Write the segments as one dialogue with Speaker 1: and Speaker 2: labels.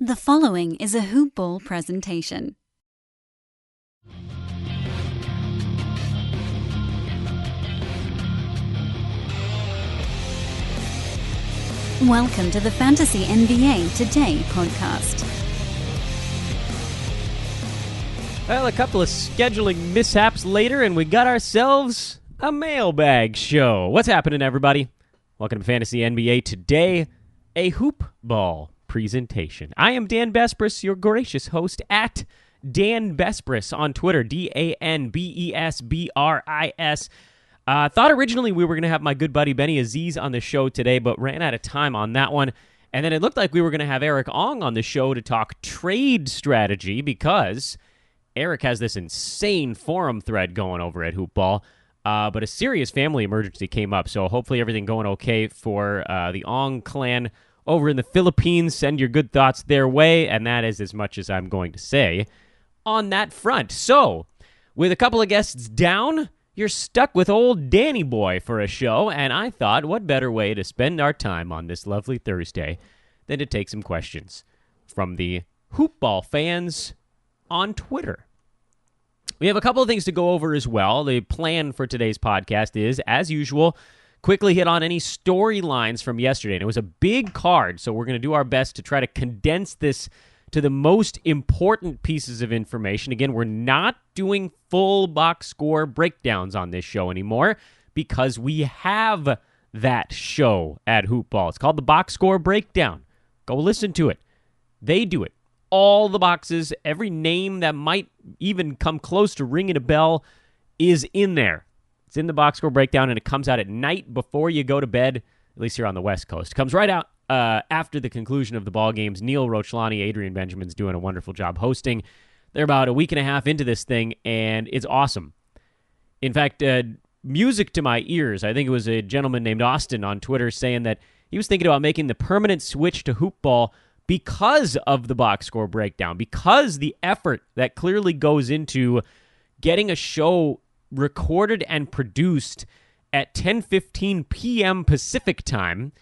Speaker 1: The following is a Hoop Ball presentation. Welcome to the Fantasy NBA Today podcast.
Speaker 2: Well, a couple of scheduling mishaps later, and we got ourselves a mailbag show. What's happening, everybody? Welcome to Fantasy NBA Today, a Hoop Ball presentation. I am Dan Bespris, your gracious host at Dan Bespris on Twitter, DANBESBRIS. Thought originally we were going to have my good buddy Benny Aziz on the show today, but ran out of time on that one. And then it looked like we were going to have Eric Ong on the show to talk trade strategy because Eric has this insane forum thread going over at Hoop Ball. But a serious family emergency came up, so hopefully everything going okay for the Ong clan over in the Philippines. Send your good thoughts their way, and that is as much as I'm going to say on that front. So, with a couple of guests down, you're stuck with old Danny Boy for a show, and I thought, what better way to spend our time on this lovely Thursday than to take some questions from the Hoop Ball fans on Twitter. We have a couple of things to go over as well. The plan for today's podcast is, as usual, quickly hit on any storylines from yesterday. And it was a big card, so we're going to do our best to try to condense this to the most important pieces of information. Again, we're not doing full box score breakdowns on this show anymore because we have that show at Hoop Ball. It's called the Box Score Breakdown. Go listen to it. They do it. All the boxes, every name that might even come close to ringing a bell is in there. It's in the Box Score Breakdown, and it comes out at night before you go to bed, at least here on the West Coast. It comes right out after the conclusion of the ball games. Neil Rochlani, Adrian Benjamin's doing a wonderful job hosting. They're about a week and a half into this thing, and it's awesome. In fact, music to my ears. I think it was a gentleman named Austin on Twitter saying that he was thinking about making the permanent switch to Hoop Ball because of the Box Score Breakdown, because the effort that clearly goes into getting a show recorded and produced at 10:15 p.m. Pacific time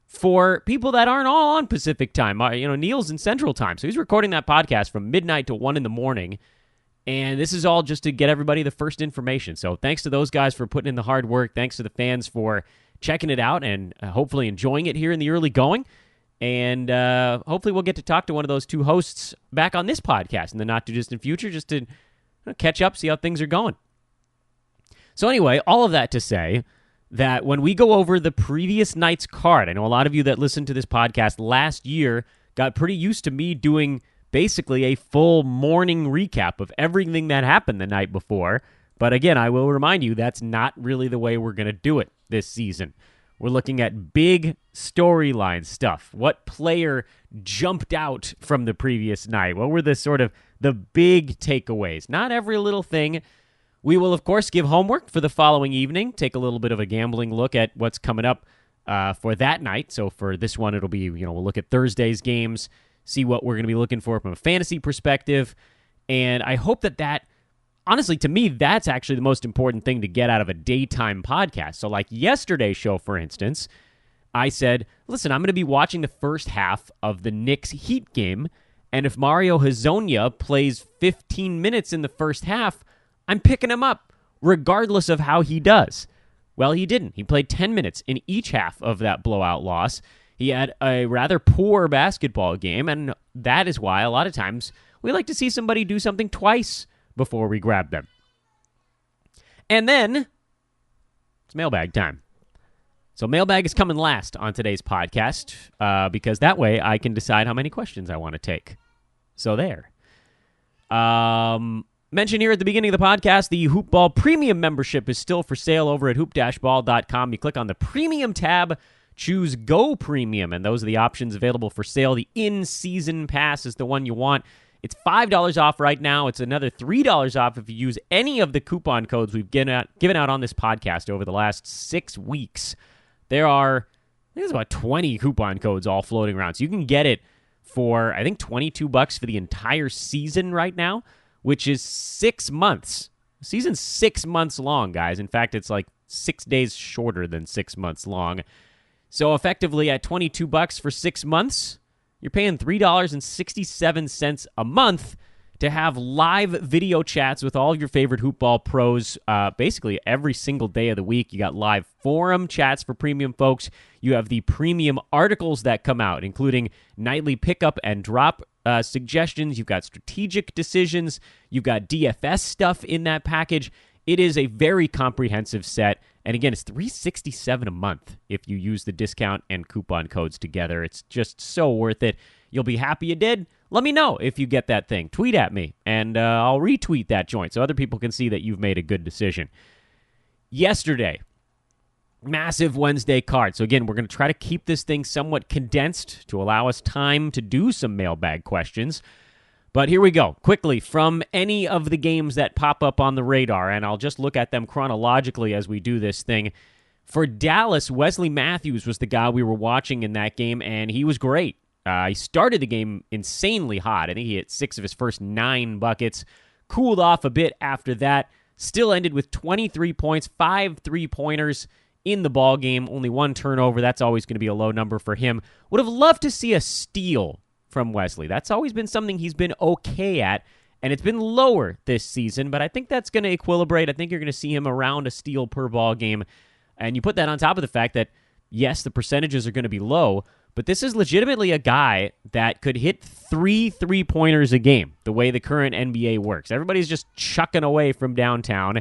Speaker 2: for people that aren't all on Pacific time. Neil's in Central time, so he's recording that podcast from midnight to 1 in the morning, and this is all just to get everybody the first information. So thanks to those guys for putting in the hard work. Thanks to the fans for checking it out and hopefully enjoying it here in the early going. And hopefully we'll get to talk to one of those two hosts back on this podcast in the not-too-distant future just to catch up, see how things are going. So anyway, all of that to say that when we go over the previous night's card, I know a lot of you that listened to this podcast last year got pretty used to me doing basically a full morning recap of everything that happened the night before. But again, I will remind you, that's not really the way we're going to do it this season. We're looking at big storyline stuff. What player jumped out from the previous night? What were the big takeaways? Not every little thing. We will, of course, give homework for the following evening, take a little bit of a gambling look at what's coming up for that night. So for this one, it'll be, we'll look at Thursday's games, see what we're going to be looking for from a fantasy perspective. And I hope that honestly, to me, that's actually the most important thing to get out of a daytime podcast. So like yesterday's show, for instance, I said, listen, I'm going to be watching the first half of the Knicks Heat game, and if Mario Hezonja plays 15 minutes in the first half, I'm picking him up, regardless of how he does. Well, he didn't. He played 10 minutes in each half of that blowout loss. He had a rather poor basketball game, and that is why a lot of times we like to see somebody do something twice before we grab them. And then it's mailbag time. So mailbag is coming last on today's podcast because that way I can decide how many questions I want to take. So there. Mention here at the beginning of the podcast, the Hoop Ball Premium membership is still for sale over at hoop-ball.com. You click on the Premium tab, choose Go Premium, and those are the options available for sale. The in-season pass is the one you want. It's $5 off right now. It's another $3 off if you use any of the coupon codes we've given out on this podcast over the last 6 weeks. There are, I think there's about 20 coupon codes all floating around. So you can get it for, I think, $22 for the entire season right now, which is 6 months. The season's 6 months long, guys. In fact, it's like 6 days shorter than 6 months long. So effectively at $22 for 6 months, you're paying $3.67 a month to have live video chats with all your favorite hoopball pros basically every single day of the week. You got live forum chats for premium folks. You have the premium articles that come out, including nightly pickup and drop suggestions. You've got strategic decisions. You've got DFS stuff in that package. It is a very comprehensive set. And again, it's $367 a month if you use the discount and coupon codes together. It's just so worth it. You'll be happy you did. Let me know if you get that thing. Tweet at me, and I'll retweet that joint so other people can see that you've made a good decision. Yesterday, massive Wednesday card. So again, we're going to try to keep this thing somewhat condensed to allow us time to do some mailbag questions. But here we go. Quickly, from any of the games that pop up on the radar, and I'll just look at them chronologically as we do this thing. For Dallas, Wesley Matthews was the guy we were watching in that game, and he was great. He started the game insanely hot. I think he hit 6 of his first 9 buckets. Cooled off a bit after that. Still ended with 23 points, 5 3-pointers in the ball game. Only 1 turnover. That's always going to be a low number for him. Would have loved to see a steal from Wesley. That's always been something he's been okay at, and it's been lower this season, but I think that's going to equilibrate. I think you're going to see him around a steal per ball game, and you put that on top of the fact that, yes, the percentages are going to be low, but this is legitimately a guy that could hit 3 3-pointers a game, the way the current NBA works. Everybody's just chucking away from downtown.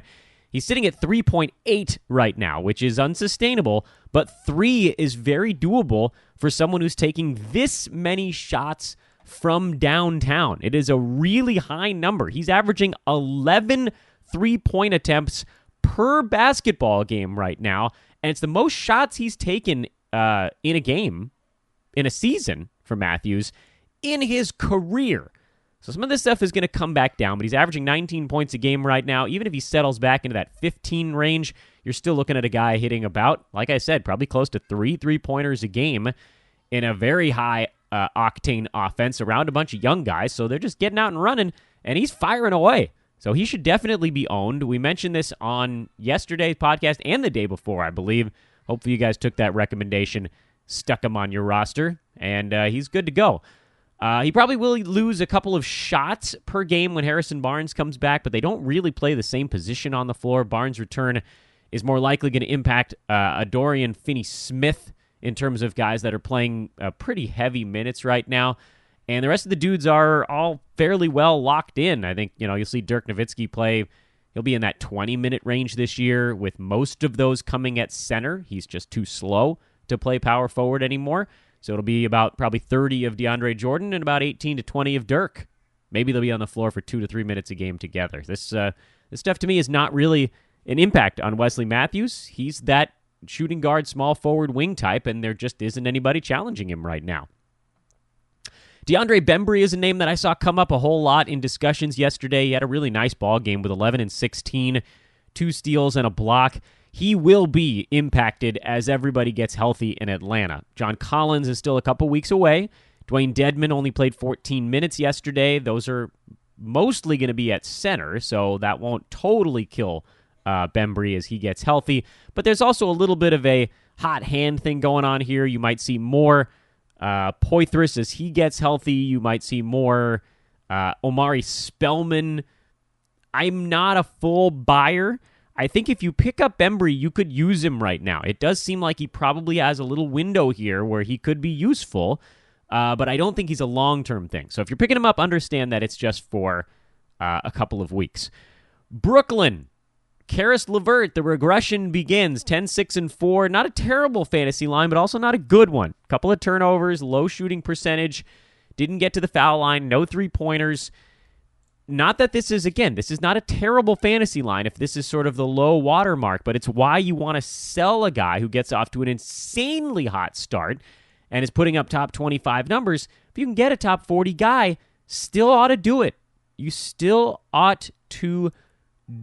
Speaker 2: He's sitting at 3.8 right now, which is unsustainable, but 3 is very doable for someone who's taking this many shots from downtown. It is a really high number. He's averaging 11 3-point attempts per basketball game right now, and it's the most shots he's taken in a game, in a season for Matthews, in his career. So some of this stuff is going to come back down, but he's averaging 19 points a game right now. Even if he settles back into that 15 range, you're still looking at a guy hitting about, like I said, probably close to 3 3-pointers a game in a very high octane offense around a bunch of young guys. So they're just getting out and running, and he's firing away. So he should definitely be owned. We mentioned this on yesterday's podcast and the day before, I believe. Hopefully you guys took that recommendation, stuck him on your roster, and he's good to go. He probably will lose a couple of shots per game when Harrison Barnes comes back, but they don't really play the same position on the floor. Barnes' return is more likely going to impact a Dorian Finney-Smith in terms of guys that are playing pretty heavy minutes right now. And the rest of the dudes are all fairly well locked in. I think, you'll see Dirk Nowitzki play. He'll be in that 20-minute range this year, with most of those coming at center. He's just too slow to play power forward anymore. So it'll be about probably 30 of DeAndre Jordan and about 18 to 20 of Dirk. Maybe they'll be on the floor for 2 to 3 minutes a game together. This stuff to me is not really an impact on Wesley Matthews. He's that shooting guard, small forward, wing type, and there just isn't anybody challenging him right now. DeAndre Bembry is a name that I saw come up a whole lot in discussions yesterday. He had a really nice ball game with 11 and 16, 2 steals and a block. He will be impacted as everybody gets healthy in Atlanta. John Collins is still a couple weeks away. Dwayne Dedmon only played 14 minutes yesterday. Those are mostly going to be at center, so that won't totally kill Bembry as he gets healthy. But there's also a little bit of a hot hand thing going on here. You might see more Poitras as he gets healthy. You might see more Omari Spellman. I'm not a full buyer. I think if you pick up Bembry, you could use him right now. It does seem like he probably has a little window here where he could be useful, but I don't think he's a long-term thing. So if you're picking him up, understand that it's just for a couple of weeks. Brooklyn, Karis LeVert, the regression begins. 10-6-4. Not a terrible fantasy line, but also not a good one. Couple of turnovers, low shooting percentage. Didn't get to the foul line. No 3-pointers. Not that this is not a terrible fantasy line if this is sort of the low water mark, but it's why you want to sell a guy who gets off to an insanely hot start and is putting up top 25 numbers. If you can get a top 40 guy, still ought to do it. You still ought to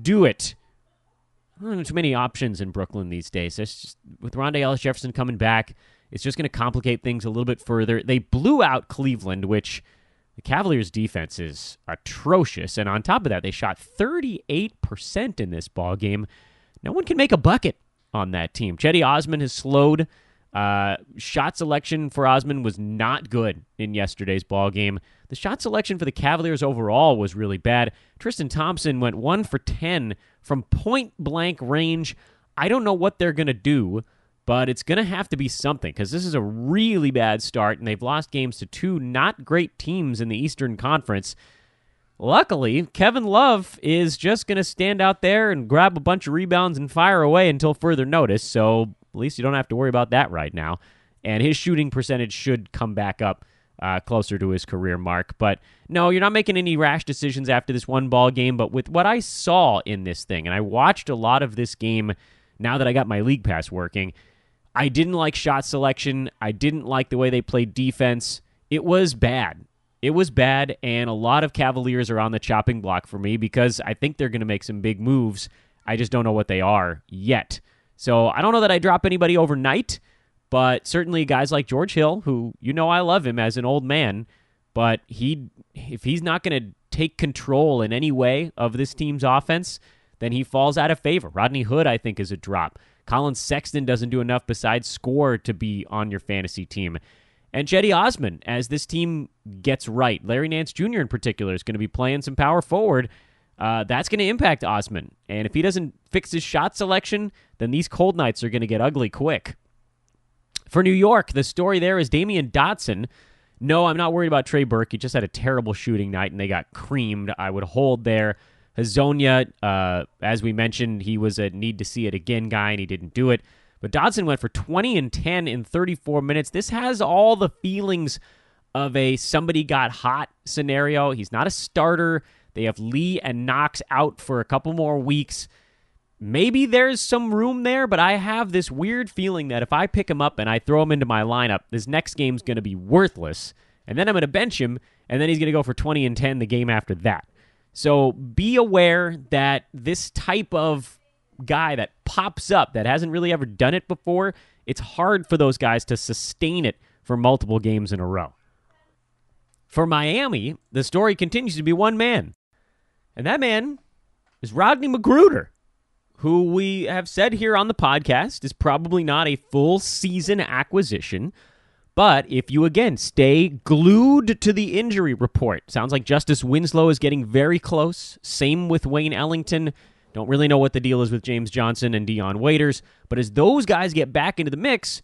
Speaker 2: do it. I don't know too many options in Brooklyn these days. It's just, with Rondé Ellis Jefferson coming back, it's just going to complicate things a little bit further. They blew out Cleveland, which the Cavaliers' defense is atrocious, and on top of that, they shot 38% in this ball game. No one can make a bucket on that team. Cedi Osman has slowed Shot selection for Osman was not good in yesterday's ball game. The shot selection for the Cavaliers overall was really bad. Tristan Thompson went 1 for 10 from point-blank range. I don't know what they're going to do, but it's going to have to be something because this is a really bad start, and they've lost games to two not great teams in the Eastern Conference. Luckily, Kevin Love is just going to stand out there and grab a bunch of rebounds and fire away until further notice, so at least you don't have to worry about that right now. And his shooting percentage should come back up closer to his career mark. But no, you're not making any rash decisions after this one ball game, but with what I saw in this thing, and I watched a lot of this game now that I got my League Pass working, I didn't like shot selection. I didn't like the way they played defense. It was bad. It was bad, and a lot of Cavaliers are on the chopping block for me because I think they're going to make some big moves. I just don't know what they are yet. So I don't know that I drop anybody overnight, but certainly guys like George Hill, who, you know, I love him as an old man, but if he's not going to take control in any way of this team's offense, then he falls out of favor. Rodney Hood, I think, is a drop. Colin Sexton doesn't do enough besides score to be on your fantasy team. And Cedi Osman, as this team gets right, Larry Nance Jr. in particular is going to be playing some power forward. That's going to impact Osman. And if he doesn't fix his shot selection, then these cold nights are going to get ugly quick. For New York, the story there is Damian Dotson. No, I'm not worried about Trey Burke. He just had a terrible shooting night, and they got creamed. I would hold there. Hazonia, as we mentioned, he was a need-to-see-it-again guy, and he didn't do it. But Dotson went for 20 and 10 in 34 minutes. This has all the feelings of a somebody-got-hot scenario. He's not a starter. They have Lee and Knox out for a couple more weeks. Maybe there's some room there, but I have this weird feeling that if I pick him up and I throw him into my lineup, this next game's going to be worthless. And then I'm going to bench him, and then he's going to go for 20 and 10 the game after that. So be aware that this type of guy that pops up that hasn't really ever done it before, it's hard for those guys to sustain it for multiple games in a row. For Miami, the story continues to be one man. And that man is Rodney McGruder, who we have said here on the podcast is probably not a full season acquisition. But if you, again, stay glued to the injury report, sounds like Justice Winslow is getting very close. Same with Wayne Ellington. Don't really know what the deal is with James Johnson and Dion Waiters. But as those guys get back into the mix,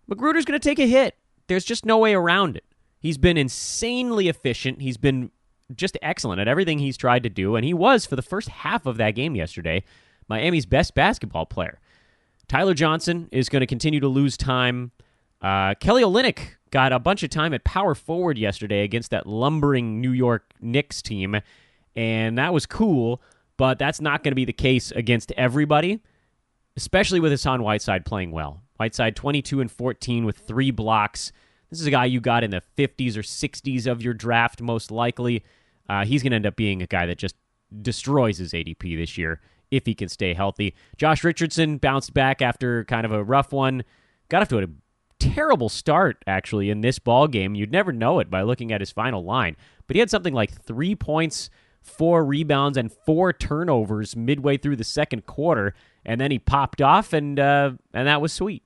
Speaker 2: McGruder's going to take a hit. There's just no way around it. He's been insanely efficient. He's been just excellent at everything he's tried to do. And he was, for the first half of that game yesterday, Miami's best basketball player. Tyler Johnson is going to continue to lose time. Kelly Olynyk got a bunch of time at power forward yesterday against that lumbering New York Knicks team, and that was cool, but that's not going to be the case against everybody, especially with Hassan Whiteside playing well. Whiteside 22 and 14 with 3 blocks. This is a guy you got in the 50s or 60s of your draft, most likely. He's going to end up being a guy that just destroys his ADP this year if he can stay healthy. Josh Richardson bounced back after kind of a rough one. Got off to a terrible start, actually, in this ball game. You'd never know it by looking at his final line. But he had something like 3 points, 4 rebounds, and 4 turnovers midway through the second quarter. And then he popped off, and that was sweet.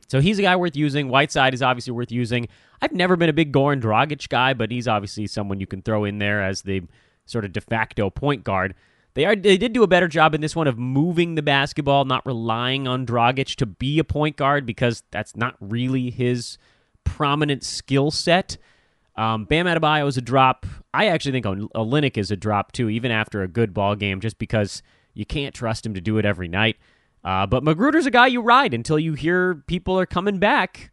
Speaker 2: So he's a guy worth using. Whiteside is obviously worth using. I've never been a big Goran Dragic guy, but he's obviously someone you can throw in there as the sort of de facto point guard. They did do a better job in this one of moving the basketball, not relying on Dragic to be a point guard because that's not really his prominent skill set. Bam Adebayo is a drop. I actually think Olynyk is a drop too, even after a good ball game, just because you can't trust him to do it every night. But Magruder's a guy you ride until you hear people are coming back.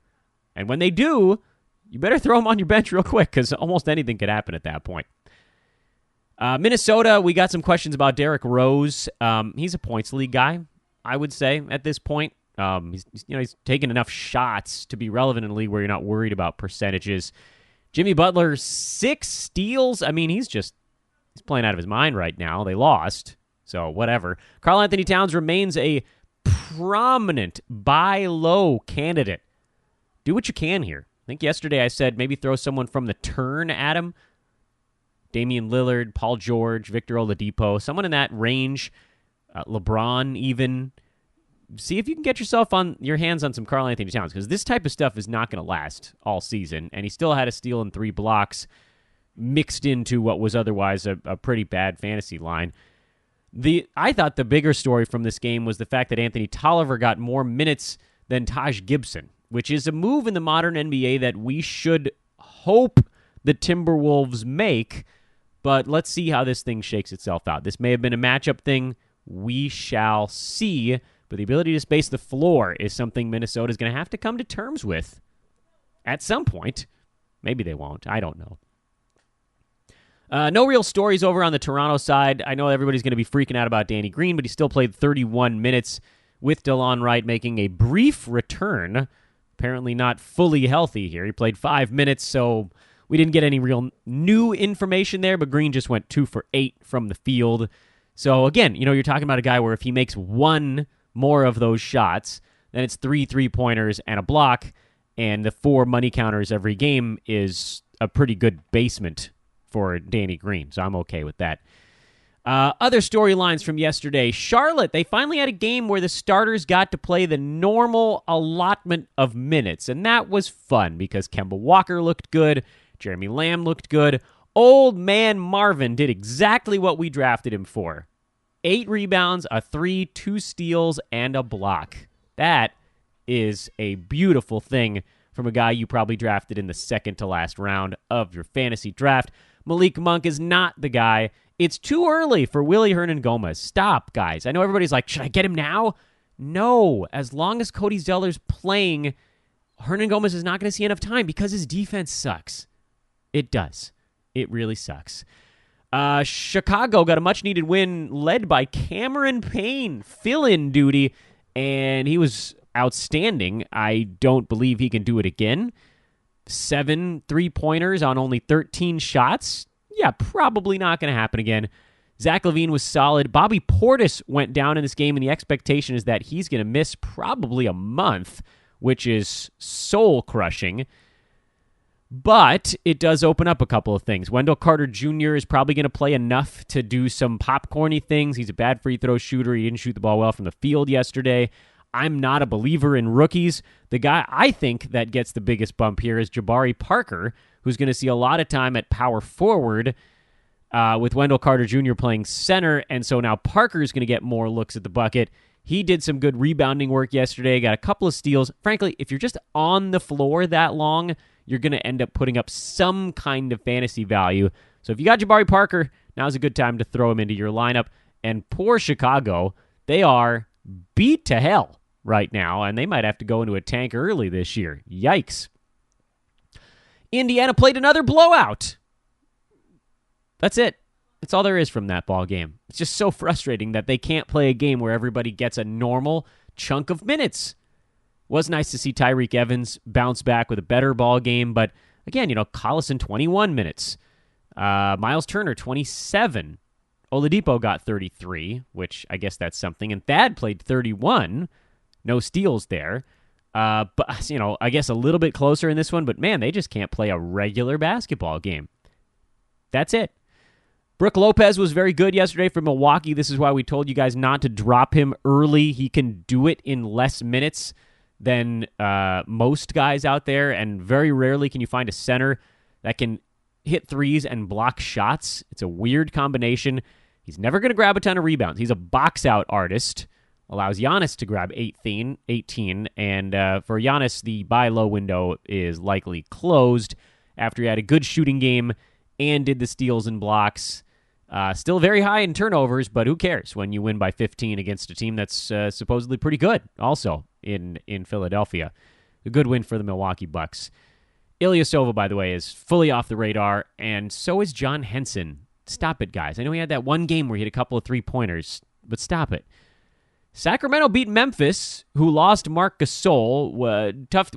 Speaker 2: And when they do, you better throw him on your bench real quick because almost anything could happen at that point. Minnesota, we got some questions about Derrick Rose. He's a points league guy, I would say, at this point. He's taken enough shots to be relevant in a league where you're not worried about percentages. Jimmy Butler, 6 steals. I mean, he's playing out of his mind right now. They lost, so whatever. Karl Anthony Towns remains a prominent buy low candidate. Do what you can here. I think yesterday I said maybe throw someone from the turn at him. Damian Lillard, Paul George, Victor Oladipo, someone in that range, LeBron even. see if you can get yourself on your hands on some Karl Anthony Towns, because this type of stuff is not going to last all season, and he still had a steal and 3 blocks mixed into what was otherwise a pretty bad fantasy line. I thought the bigger story from this game was the fact that Anthony Tolliver got more minutes than Taj Gibson, which is a move in the modern NBA that we should hope the Timberwolves make, but let's see how this thing shakes itself out. This may have been a matchup thing. We shall see, but the ability to space the floor is something Minnesota is going to have to come to terms with at some point. Maybe they won't. I don't know. No real stories over on the Toronto side. I know everybody's going to be freaking out about Danny Green, but he still played 31 minutes with DeLon Wright making a brief return. Apparently not fully healthy here. He played 5 minutes, so we didn't get any real new information there, but Green just went 2 for 8 from the field. So again, you're talking about a guy where if he makes one more of those shots, then it's 3 3-pointers and a block, and the 4 money counters every game is a pretty good basement for Danny Green, so I'm okay with that. Other storylines from yesterday. Charlotte, they finally had a game where the starters got to play the normal allotment of minutes, and that was fun because Kemba Walker looked good, Jeremy Lamb looked good. Old man Marvin did exactly what we drafted him for. 8 rebounds, a 3, 2 steals, and a block. That is a beautiful thing from a guy you probably drafted in the second to last round of your fantasy draft. Malik Monk is not the guy. It's too early for Willie Hernan-Gomez. Stop, guys. I know everybody's like, should I get him now? No. As long as Cody Zeller's playing, Hernan-Gomez is not going to see enough time because his defense sucks. It does. It really sucks. Chicago got a much-needed win led by Cameron Payne, fill-in duty, and he was outstanding. I don't believe he can do it again. 7 3-pointers on only 13 shots. Yeah, probably not going to happen again. Zach LaVine was solid. Bobby Portis went down in this game, and the expectation is that he's going to miss probably a month, which is soul-crushing. But it does open up a couple of things. Wendell Carter Jr. is probably going to play enough to do some popcorny things. He's a bad free throw shooter. He didn't shoot the ball well from the field yesterday. I'm not a believer in rookies. The guy I think that gets the biggest bump here is Jabari Parker, who's going to see a lot of time at power forward with Wendell Carter Jr. playing center, and so now Parker's going to get more looks at the bucket. He did some good rebounding work yesterday, got a couple of steals. Frankly, if you're just on the floor that long, you're going to end up putting up some kind of fantasy value. So if you got Jabari Parker, now's a good time to throw him into your lineup. And poor Chicago, they are beat to hell right now, and they might have to go into a tank early this year. Yikes. Indiana played another blowout. That's it. That's all there is from that ball game. It's just so frustrating that they can't play a game where everybody gets a normal chunk of minutes. Was nice to see Tyreek Evans bounce back with a better ball game, but again, Collison 21 minutes. Miles Turner 27. Oladipo got 33, which I guess that's something, and Thad played 31. No steals there. But, I guess a little bit closer in this one, but man, they just can't play a regular basketball game. That's it. Brook Lopez was very good yesterday for Milwaukee. This is why we told you guys not to drop him early. He can do it in less minutes than most guys out there, and very rarely can you find a center that can hit threes and block shots. It's a weird combination. He's never going to grab a ton of rebounds. He's a box-out artist. Allows Giannis to grab 18, and for Giannis, the buy low window is likely closed after he had a good shooting game and did the steals and blocks. Still very high in turnovers, but who cares when you win by 15 against a team that's supposedly pretty good also in Philadelphia. A good win for the Milwaukee Bucks. Ilyasova, by the way, is fully off the radar, and so is John Henson. Stop it, guys. I know he had that one game where he had a couple of 3-pointers, but stop it. Sacramento beat Memphis, who lost Marc Gasol. Tough.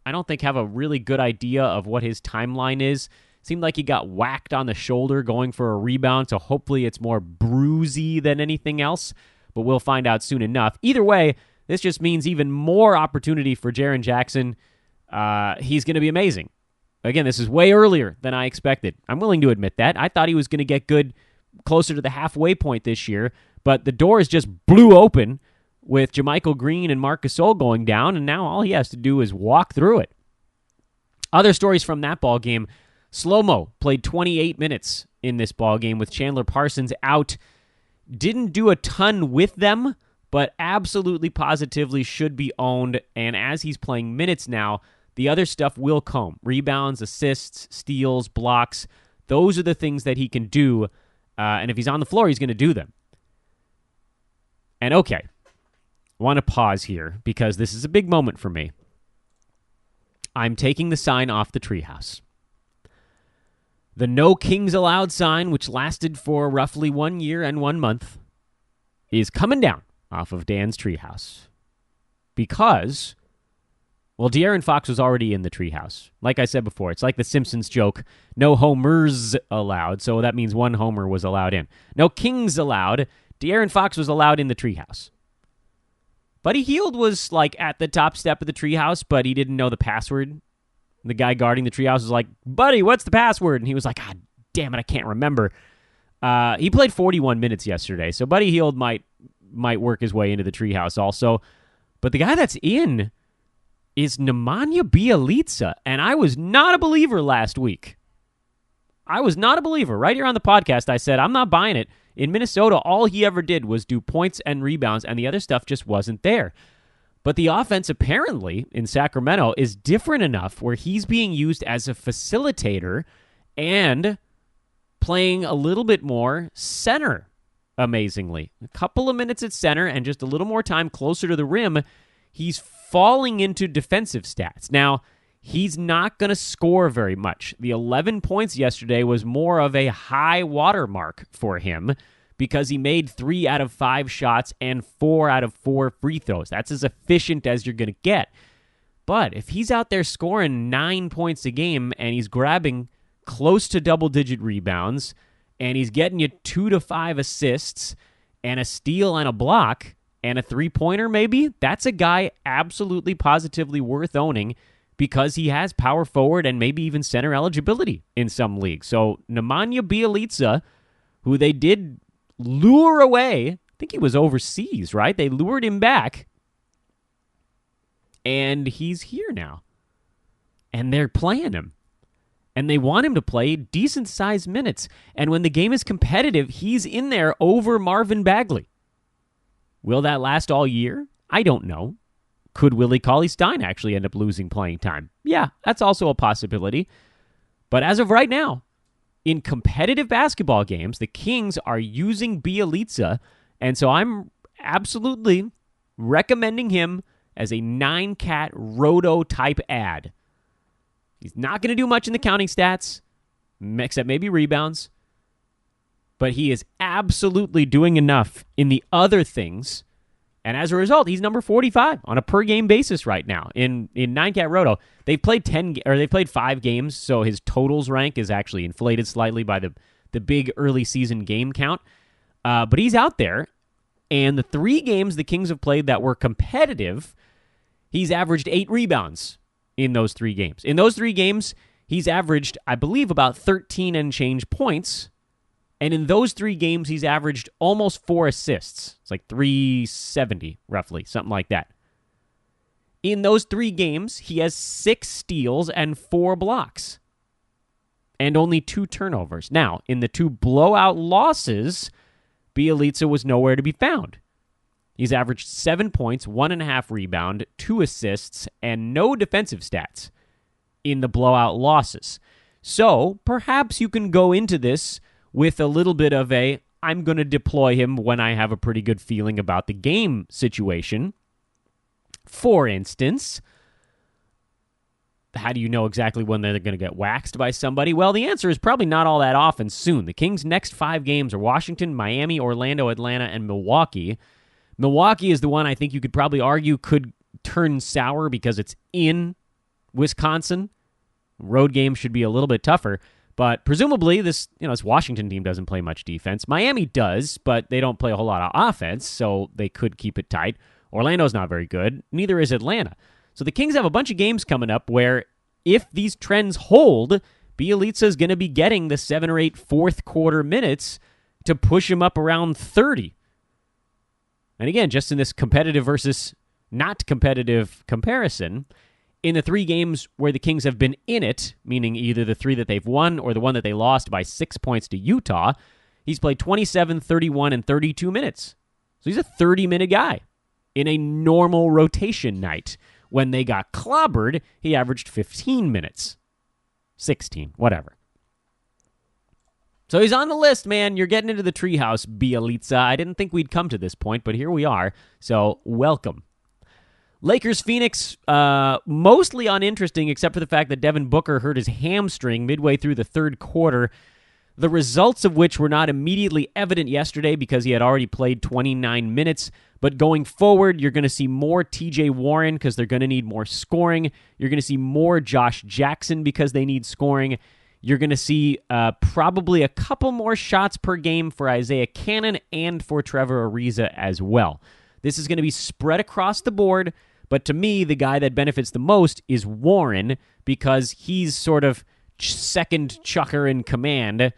Speaker 2: I don't think have a really good idea of what his timeline is. Seemed like he got whacked on the shoulder going for a rebound, so hopefully it's more bruisey than anything else, but we'll find out soon enough. Either way, this just means even more opportunity for Jaren Jackson. He's going to be amazing. Again, this is way earlier than I expected. I'm willing to admit that. I thought he was going to get good closer to the halfway point this year, but the doors just blew open with Jermichael Green and Marc Gasol going down, and now all he has to do is walk through it. Other stories from that ball game: Slow-Mo played 28 minutes in this ball game with Chandler Parsons out. Didn't do a ton with them, but absolutely positively should be owned. And as he's playing minutes now, the other stuff will come. Rebounds, assists, steals, blocks. Those are the things that he can do. And if he's on the floor, he's going to do them. And okay, I want to pause here because this is a big moment for me. I'm taking the sign off the treehouse. The No Kings Allowed sign, which lasted for roughly 1 year and 1 month, is coming down off of Dan's treehouse. Because, well, De'Aaron Fox was already in the treehouse. Like I said before, it's like the Simpsons joke, no homers allowed, so that means one homer was allowed in. No Kings allowed. De'Aaron Fox was allowed in the treehouse. Buddy Hield was like at the top step of the treehouse, but he didn't know the password. The guy guarding the treehouse was like, "Buddy, what's the password?" And he was like, "God damn it, I can't remember." He played 41 minutes yesterday, so Buddy Hield might work his way into the treehouse also. But the guy that's in is Nemanja Bjelica, and I was not a believer last week. I was not a believer. Right here on the podcast, I said, I'm not buying it. In Minnesota, all he ever did was do points and rebounds, and the other stuff just wasn't there. But the offense, apparently, in Sacramento is different enough where he's being used as a facilitator and playing a little bit more center, amazingly. A couple of minutes at center and just a little more time closer to the rim, he's falling into defensive stats. Now, he's not going to score very much. The 11 points yesterday was more of a high watermark for him because he made 3 out of 5 shots and 4 out of 4 free throws. That's as efficient as you're going to get. But if he's out there scoring 9 points a game and he's grabbing close to double-digit rebounds and he's getting you 2 to 5 assists and a steal and a block and a three-pointer maybe, that's a guy absolutely positively worth owning because he has power forward and maybe even center eligibility in some leagues. So Nemanja Bjelica, who they did lure away, I think he was overseas, right? They lured him back, and he's here now. And they're playing him. And they want him to play decent-sized minutes. And when the game is competitive, he's in there over Marvin Bagley. Will that last all year? I don't know. Could Willie Cauley-Stein actually end up losing playing time? Yeah, that's also a possibility. But as of right now, in competitive basketball games, the Kings are using Bjelica, and so I'm absolutely recommending him as a 9-cat roto-type ad. He's not going to do much in the counting stats, except maybe rebounds, but he is absolutely doing enough in the other things. And as a result, he's number 45 on a per-game basis right now in 9-cat roto. They've played 5 games, so his totals rank is actually inflated slightly by the big early season game count. But he's out there, and the 3 games the Kings have played that were competitive, he's averaged 8 rebounds in those 3 games. In those 3 games, he's averaged, I believe, about 13 and change points. And in those 3 games, he's averaged almost 4 assists. It's like 370, roughly, something like that. In those 3 games, he has 6 steals and 4 blocks. And only 2 turnovers. Now, in the 2 blowout losses, Bjelica was nowhere to be found. He's averaged 7 points, 1.5 rebound, 2 assists, and no defensive stats in the blowout losses. So, perhaps you can go into this with a little bit of I'm going to deploy him when I have a pretty good feeling about the game situation. For instance, how do you know exactly when they're going to get waxed by somebody? Well, the answer is probably not all that often soon. The Kings' next 5 games are Washington, Miami, Orlando, Atlanta, and Milwaukee. Milwaukee is the one I think you could probably argue could turn sour because it's in Wisconsin. Road games should be a little bit tougher. But presumably, this Washington team doesn't play much defense. Miami does, but they don't play a whole lot of offense, so they could keep it tight. Orlando's not very good. Neither is Atlanta. So the Kings have a bunch of games coming up where, if these trends hold, Bjelica is going to be getting the 7 or 8 fourth quarter minutes to push him up around 30. And again, just in this competitive versus not competitive comparison, in the 3 games where the Kings have been in it, meaning either the 3 that they've won or the one that they lost by 6 points to Utah, he's played 27, 31, and 32 minutes. So he's a 30-minute guy in a normal rotation night. When they got clobbered, he averaged 15 minutes. 16, whatever. So he's on the list, man. You're getting into the treehouse, Bielitsa. I didn't think we'd come to this point, but here we are. So welcome. Lakers-Phoenix, mostly uninteresting except for the fact that Devin Booker hurt his hamstring midway through the third quarter, the results of which were not immediately evident yesterday because he had already played 29 minutes. But going forward, you're going to see more TJ Warren because they're going to need more scoring. You're going to see more Josh Jackson because they need scoring. You're going to see probably a couple more shots per game for Isaiah Cannon and for Trevor Ariza as well. This is going to be spread across the board, but to me, the guy that benefits the most is Warren because he's sort of second chucker in command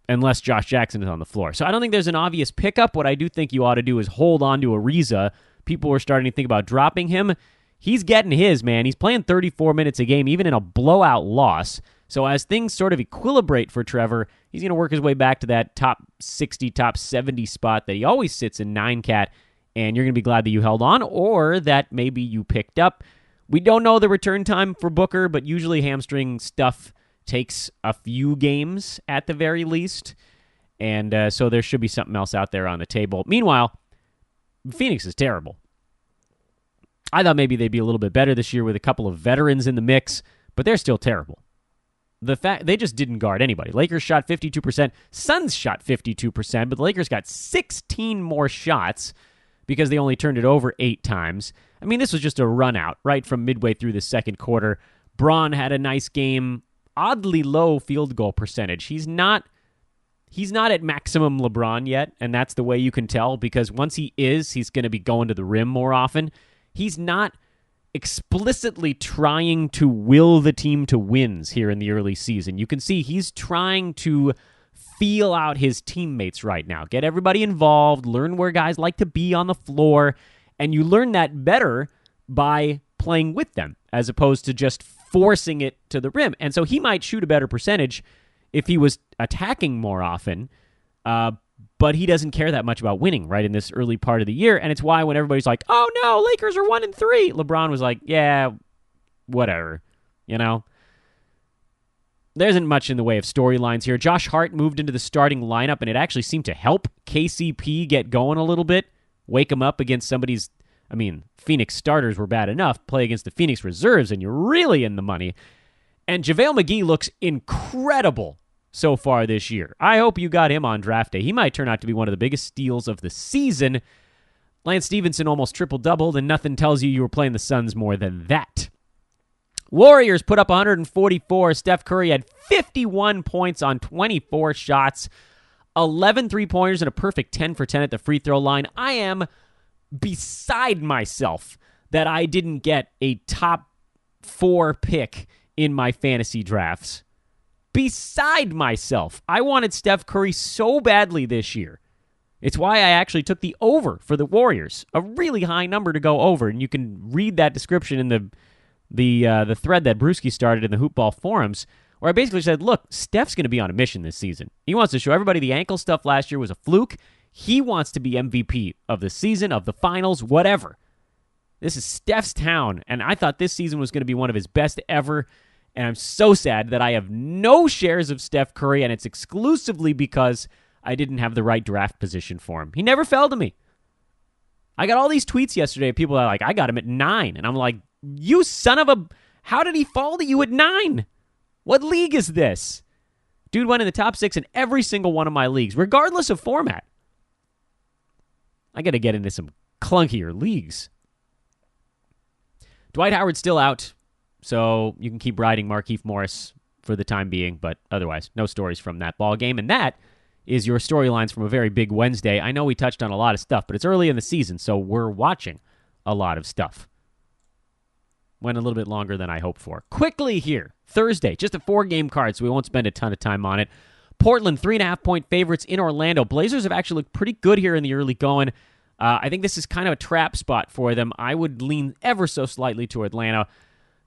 Speaker 2: unless Josh Jackson is on the floor. So I don't think there's an obvious pickup. What I do think you ought to do is hold on to Ariza. People were starting to think about dropping him. He's getting his, man. He's playing 34 minutes a game, even in a blowout loss. So as things sort of equilibrate for Trevor, he's going to work his way back to that top 60, top 70 spot that he always sits in 9-cat, and you're going to be glad that you held on or that maybe you picked up. We don't know the return time for Booker, but usually hamstring stuff takes a few games at the very least, and so there should be something else out there on the table. Meanwhile, Phoenix is terrible. I thought maybe they'd be a little bit better this year with a couple of veterans in the mix, but they're still terrible. The fact they just didn't guard anybody. Lakers shot 52%. Suns shot 52%, but the Lakers got 16 more shots because they only turned it over 8 times. I mean, this was just a run out right from midway through the second quarter. Braun had a nice game. Oddly low field goal percentage. He's not at maximum LeBron yet, and that's the way you can tell because once he is, he's going to be going to the rim more often. He's not explicitly trying to will the team to wins here in the early season. You can see he's trying to feel out his teammates right now, get everybody involved, learn where guys like to be on the floor, and you learn that better by playing with them as opposed to just forcing it to the rim. And so he might shoot a better percentage if he was attacking more often, but he doesn't care that much about winning right in this early part of the year. And it's why when everybody's like, oh no, Lakers are 1-3, LeBron was like, yeah, whatever, you know? There isn't much in the way of storylines here. Josh Hart moved into the starting lineup, and it actually seemed to help KCP get going a little bit, wake him up against somebody's, I mean, Phoenix starters were bad enough. Play against the Phoenix reserves, and you're really in the money. And JaVale McGee looks incredible so far this year. I hope you got him on draft day. He might turn out to be one of the biggest steals of the season. Lance Stevenson almost triple-doubled, and nothing tells you were playing the Suns more than that. Warriors put up 144. Steph Curry had 51 points on 24 shots, 11 three-pointers, and a perfect 10 for 10 at the free throw line. I am beside myself that I didn't get a top 4 pick in my fantasy drafts. Beside myself. I wanted Steph Curry so badly this year. It's why I actually took the over for the Warriors. A really high number to go over, and you can read that description in the thread that Brewski started in the Hoopball forums, where I basically said, look, Steph's going to be on a mission this season. He wants to show everybody the ankle stuff last year was a fluke. He wants to be MVP of the season, of the finals, whatever. This is Steph's town, and I thought this season was going to be one of his best ever, and I'm so sad that I have no shares of Steph Curry, and it's exclusively because I didn't have the right draft position for him. He never fell to me. I got all these tweets yesterday of people that are like, I got him at 9, and I'm like, you son of a... How did he fall to you at 9? What league is this? Dude went in the top 6 in every single one of my leagues, regardless of format. I got to get into some clunkier leagues. Dwight Howard's still out, so you can keep riding Markieff Morris for the time being, but otherwise, no stories from that ball game. And that is your storylines from a very big Wednesday. I know we touched on a lot of stuff, but it's early in the season, so we're watching a lot of stuff. Went a little bit longer than I hoped for. Quickly here, Thursday, just a 4-game card, so we won't spend a ton of time on it. Portland, 3.5-point favorites in Orlando. Blazers have actually looked pretty good here in the early going. I think this is kind of a trap spot for them. I would lean ever so slightly to Atlanta.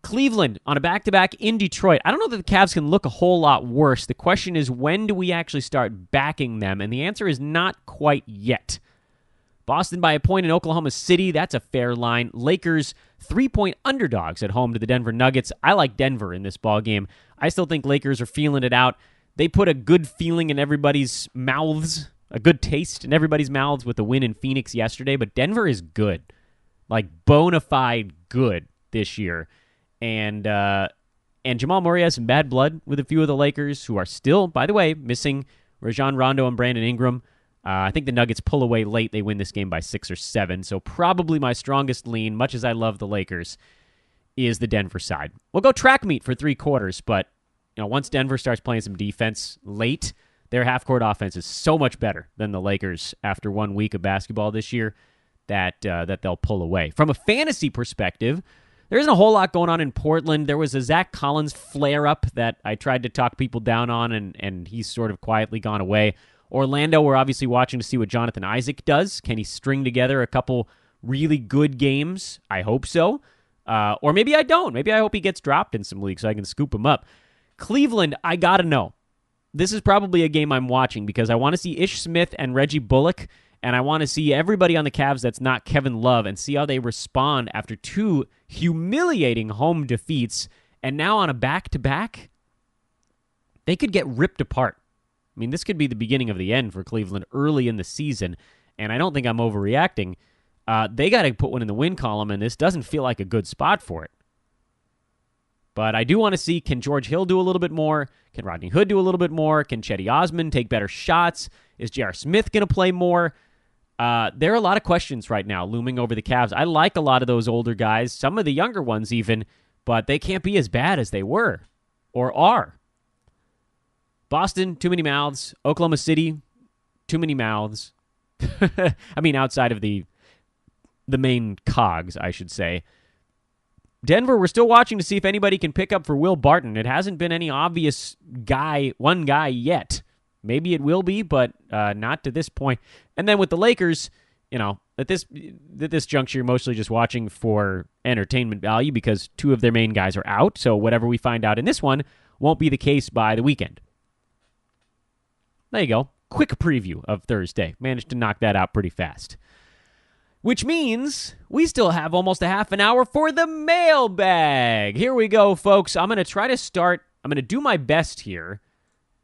Speaker 2: Cleveland on a back-to-back in Detroit. I don't know that the Cavs can look a whole lot worse. The question is, when do we actually start backing them? And the answer is not quite yet. Boston by a point in Oklahoma City. That's a fair line. Lakers 3-point underdogs at home to the Denver Nuggets. I like Denver in this ballgame. I still think Lakers are feeling it out. They put a good feeling in everybody's mouths, a good taste in everybody's mouths with the win in Phoenix yesterday. But Denver is good, like bona fide good this year. And Jamal Murray has some bad blood with a few of the Lakers, who are still, by the way, missing Rajon Rondo and Brandon Ingram. I think the Nuggets pull away late. They win this game by 6 or 7. So probably my strongest lean, much as I love the Lakers, is the Denver side. We'll go track meet for 3 quarters, but once Denver starts playing some defense late, their half-court offense is so much better than the Lakers after 1 week of basketball this year that they'll pull away. From a fantasy perspective, there isn't a whole lot going on in Portland. There was a Zach Collins flare-up that I tried to talk people down on, and he's sort of quietly gone away. Orlando, we're obviously watching to see what Jonathan Isaac does. Can he string together a couple really good games? I hope so. Or maybe I don't. Maybe I hope he gets dropped in some leagues so I can scoop him up. Cleveland, I got to know. This is probably a game I'm watching because I want to see Ish Smith and Reggie Bullock, and I want to see everybody on the Cavs that's not Kevin Love and see how they respond after 2 humiliating home defeats. And now on a back-to-back, they could get ripped apart. I mean, this could be the beginning of the end for Cleveland early in the season, and I don't think I'm overreacting. They got to put one in the win column, and this doesn't feel like a good spot for it. But I do want to see, can George Hill do a little bit more? Can Rodney Hood do a little bit more? Can Chetty Osman take better shots? Is J.R. Smith going to play more? There are a lot of questions right now looming over the Cavs. I like a lot of those older guys, some of the younger ones even, but they can't be as bad as they were or are. Boston, too many mouths. Oklahoma City, too many mouths. I mean, outside of the main cogs, I should say. Denver, we're still watching to see if anybody can pick up for Will Barton. It hasn't been any obvious one guy yet. Maybe it will be, but not to this point. And then with the Lakers, at this juncture, you're mostly just watching for entertainment value because 2 of their main guys are out. So whatever we find out in this one won't be the case by the weekend. There you go. Quick preview of Thursday. Managed to knock that out pretty fast. Which means we still have almost a half an hour for the mailbag. Here we go, folks. I'm going to try to start. I'm going to do my best here,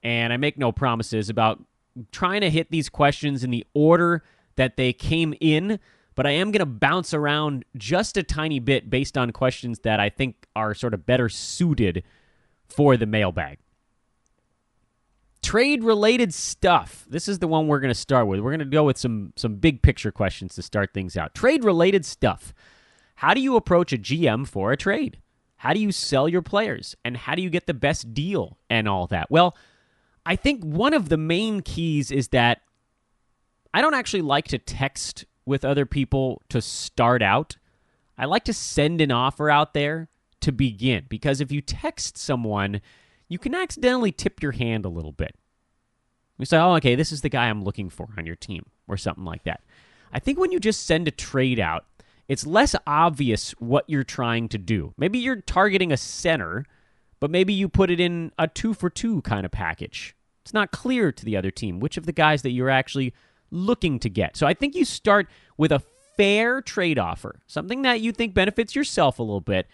Speaker 2: and I make no promises about trying to hit these questions in the order that they came in, but I am going to bounce around just a tiny bit based on questions that I think are sort of better suited for the mailbag. Trade-related stuff. This is the one we're going to start with. We're going to go with some big-picture questions to start things out. Trade-related stuff. How do you approach a GM for a trade? How do you sell your players? And how do you get the best deal and all that? Well, I think one of the main keys is that I don't actually like to text with other people to start out. I like to send an offer out there to begin, because if you text someone, you can accidentally tip your hand a little bit. You say, oh, okay, this is the guy I'm looking for on your team, or something like that. I think when you just send a trade out, it's less obvious what you're trying to do. Maybe you're targeting a center, but maybe you put it in a 2-for-2 kind of package. It's not clear to the other team which of the guys that you're actually looking to get. So I think you start with a fair trade offer, something that you think benefits yourself a little bit,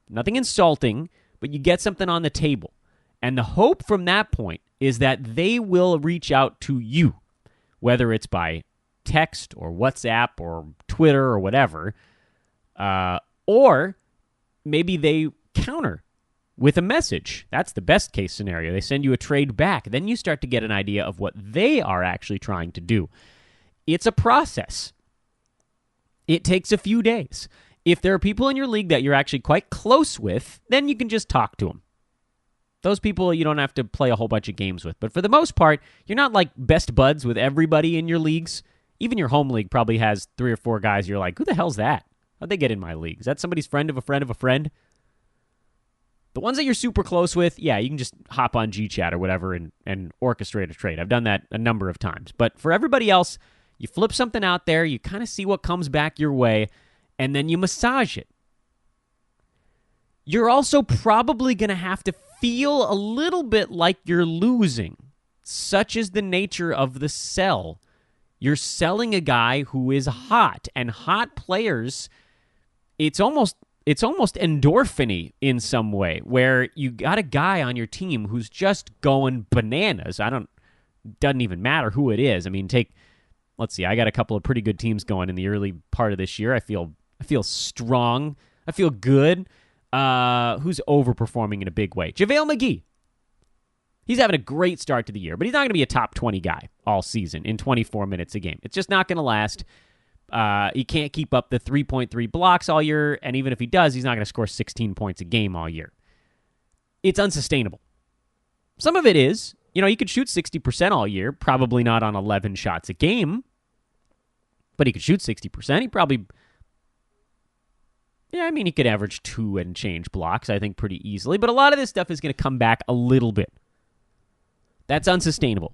Speaker 2: nothing insulting, but you get something on the table. And the hope from that point is that they will reach out to you, whether it's by text or WhatsApp or Twitter or whatever, or maybe they counter with a message. That's the best case scenario. They send you a trade back. Then you start to get an idea of what they are actually trying to do. It's a process. It takes a few days. If there are people in your league that you're actually quite close with, then you can just talk to them. Those people you don't have to play a whole bunch of games with. But for the most part, you're not like best buds with everybody in your leagues. Even your home league probably has 3 or 4 guys you're like, who the hell's that? How'd they get in my league? Is that somebody's friend of a friend of a friend? The ones that you're super close with, yeah, you can just hop on GChat or whatever and orchestrate a trade. I've done that a number of times. But for everybody else, You flip something out there, you kind of see what comes back your way, and then you massage it. You're also probably going to have to feel a little bit like you're losing. Such is the nature of the sell. You're selling a guy who is hot, and hot players, it's almost endorphin-y in some way, where you got a guy on your team who's just going bananas. Doesn't even matter who it is. I mean, let's see, I got a couple of pretty good teams going in the early part of this year. I feel strong. I feel good. Who's overperforming in a big way? JaVale McGee. He's having a great start to the year, but he's not going to be a top 20 guy all season in 24 minutes a game. It's just not going to last. He can't keep up the 3.3 blocks all year, and even if he does, he's not going to score 16 points a game all year. It's unsustainable. Some of it is, he could shoot 60% all year, probably not on 11 shots a game, but he could shoot 60%. He probably... Yeah, he could average 2 and change blocks, I think, pretty easily. But a lot of this stuff is going to come back a little bit. That's unsustainable.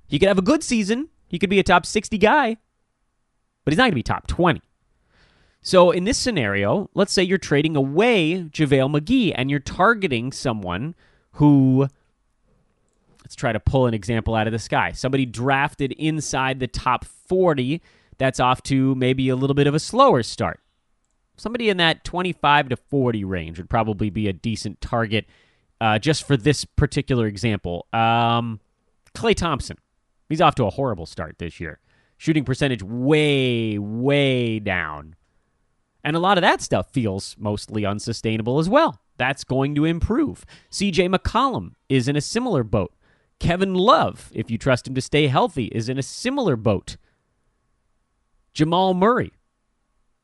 Speaker 2: He could have a good season. He could be a top 60 guy. But he's not going to be top 20. So in this scenario, let's say you're trading away JaVale McGee and you're targeting someone who... Let's try to pull an example out of the sky. Somebody drafted inside the top 40 that's off to maybe a little bit of a slower start. Somebody in that 25 to 40 range would probably be a decent target just for this particular example. Klay Thompson. He's off to a horrible start this year. Shooting percentage way, way down. And a lot of that stuff feels mostly unsustainable as well. That's going to improve. CJ McCollum is in a similar boat. Kevin Love, if you trust him to stay healthy, is in a similar boat. Jamal Murray.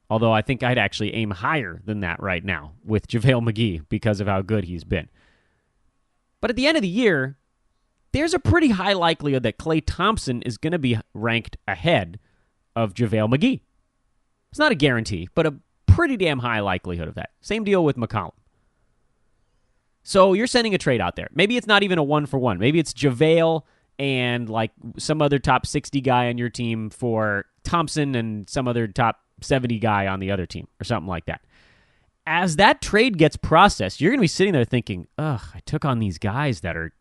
Speaker 2: Although I think I'd actually aim higher than that right now with JaVale McGee because of how good he's been. But at the end of the year, there's a pretty high likelihood that Klay Thompson is going to be ranked ahead of JaVale McGee. It's not a guarantee, but a pretty damn high likelihood of that. Same deal with McCollum. So you're sending a trade out there. Maybe it's not even a 1-for-1. Maybe it's JaVale and like some other top 60 guy on your team for Thompson and some other top 70 guy on the other team or something like that. As that trade gets processed, you're going to be sitting there thinking, ugh, I took on these guys that are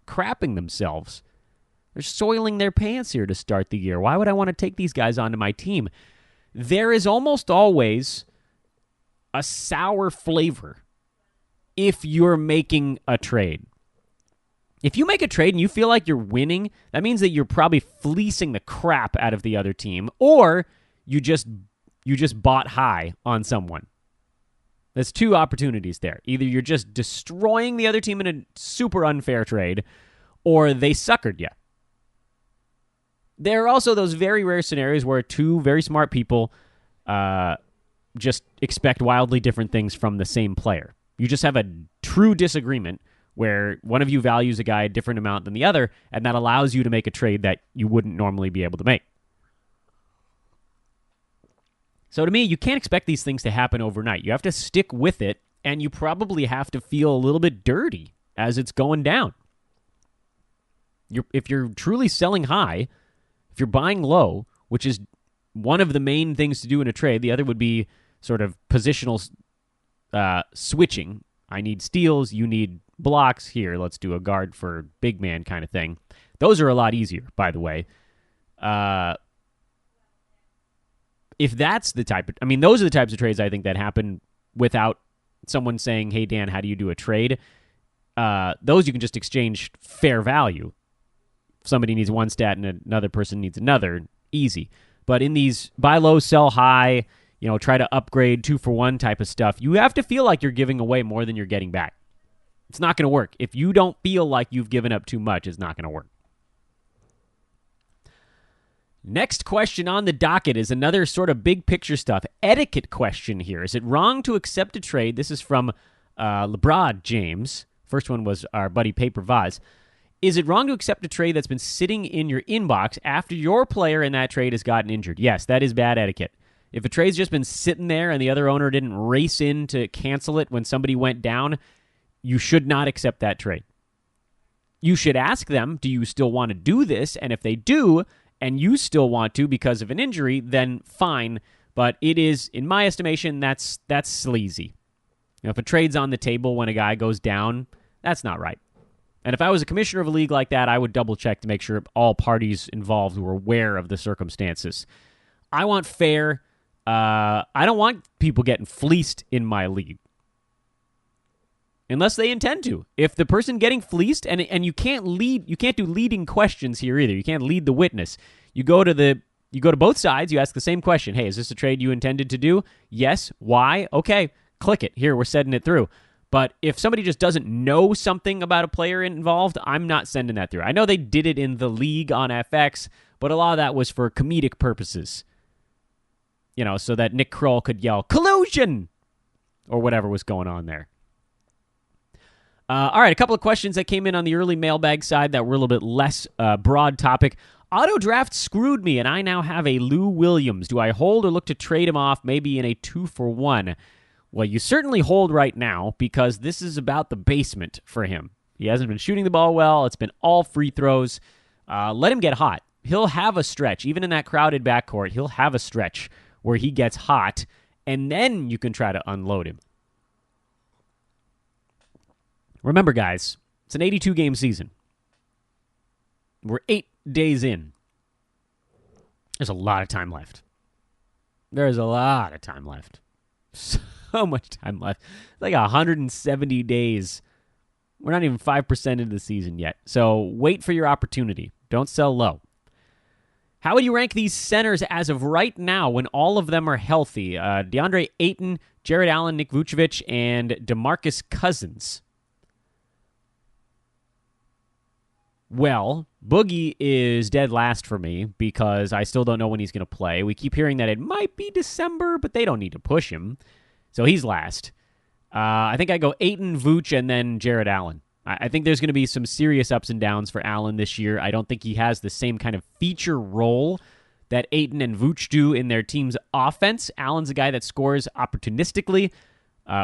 Speaker 2: crapping themselves. They're soiling their pants here to start the year. Why would I want to take these guys onto my team? There is almost always a sour flavor if you're making a trade. If you make a trade and you feel like you're winning, that means that you're probably fleecing the crap out of the other team, or you just bought high on someone. There's two opportunities there. Either you're just destroying the other team in a super unfair trade, or they suckered you. There are also those very rare scenarios where two very smart people just expect wildly different things from the same player. You just have a true disagreement where one of you values a guy a different amount than the other, and that allows you to make a trade that you wouldn't normally be able to make. So to me, you can't expect these things to happen overnight. You have to stick with it, and you probably have to feel a little bit dirty as it's going down. If you're truly selling high, if you're buying low, which is one of the main things to do in a trade, the other would be sort of positional switching. I need steals, you need blocks. Here, let's do a guard for big man kind of thing. Those are a lot easier, by the way. If that's the type of... those are the types of trades I think that happen without someone saying, hey, Dan, how do you do a trade? Those you can just exchange fair value. If somebody needs one stat and another person needs another, easy. But in these buy low, sell high, try to upgrade 2-for-1 type of stuff, you have to feel like you're giving away more than you're getting back. It's not going to work. If you don't feel like you've given up too much, it's not going to work. Next question on the docket is another sort of big picture stuff. Etiquette question here. Is it wrong to accept a trade? This is from LeBron James. First one was our buddy Paper Vaz. Is it wrong to accept a trade that's been sitting in your inbox after your player in that trade has gotten injured? Yes, that is bad etiquette. If a trade's just been sitting there and the other owner didn't race in to cancel it when somebody went down, you should not accept that trade. You should ask them, do you still want to do this? And if they do, and you still want to because of an injury, then fine. But it is, in my estimation, that's sleazy. If a trade's on the table when a guy goes down, that's not right. And if I was a commissioner of a league like that, I would double-check to make sure all parties involved were aware of the circumstances. I want fair. I don't want people getting fleeced in my league. Unless they intend to. If the person getting fleeced, and you can't do leading questions here either. You can't lead the witness. You go to both sides, you ask the same question. Hey, is this a trade you intended to do? Yes. Why? Okay. Click it. Here, we're setting it through. But if somebody just doesn't know something about a player involved, I'm not sending that through. I know they did it in the league on FX, but a lot of that was for comedic purposes. So that Nick Kroll could yell, collusion! Or whatever was going on there. All right, a couple of questions that came in on the early mailbag side that were a little bit less broad topic. Auto draft screwed me, and I now have a Lou Williams. Do I hold or look to trade him off, maybe in a 2-for-1? Well, you certainly hold right now because this is about the basement for him. He hasn't been shooting the ball well. It's been all free throws. Let him get hot. He'll have a stretch. Even in that crowded backcourt, he'll have a stretch where he gets hot, and then you can try to unload him. Remember, guys, it's an 82-game season. We're 8 days in. There's a lot of time left. There's a lot of time left. So much time left. It's like 170 days. We're not even 5% into the season yet. So wait for your opportunity. Don't sell low. How would you rank these centers as of right now when all of them are healthy? DeAndre Ayton, Jared Allen, Nick Vucevic, and DeMarcus Cousins. Well, Boogie is dead last for me because I still don't know when he's going to play. We keep hearing that it might be December, but they don't need to push him. So he's last. I think I go Ayton, Vooch, and then Jared Allen. I think there's going to be some serious ups and downs for Allen this year. I don't think he has the same kind of feature role that Ayton and Vooch do in their team's offense. Allen's a guy that scores opportunistically,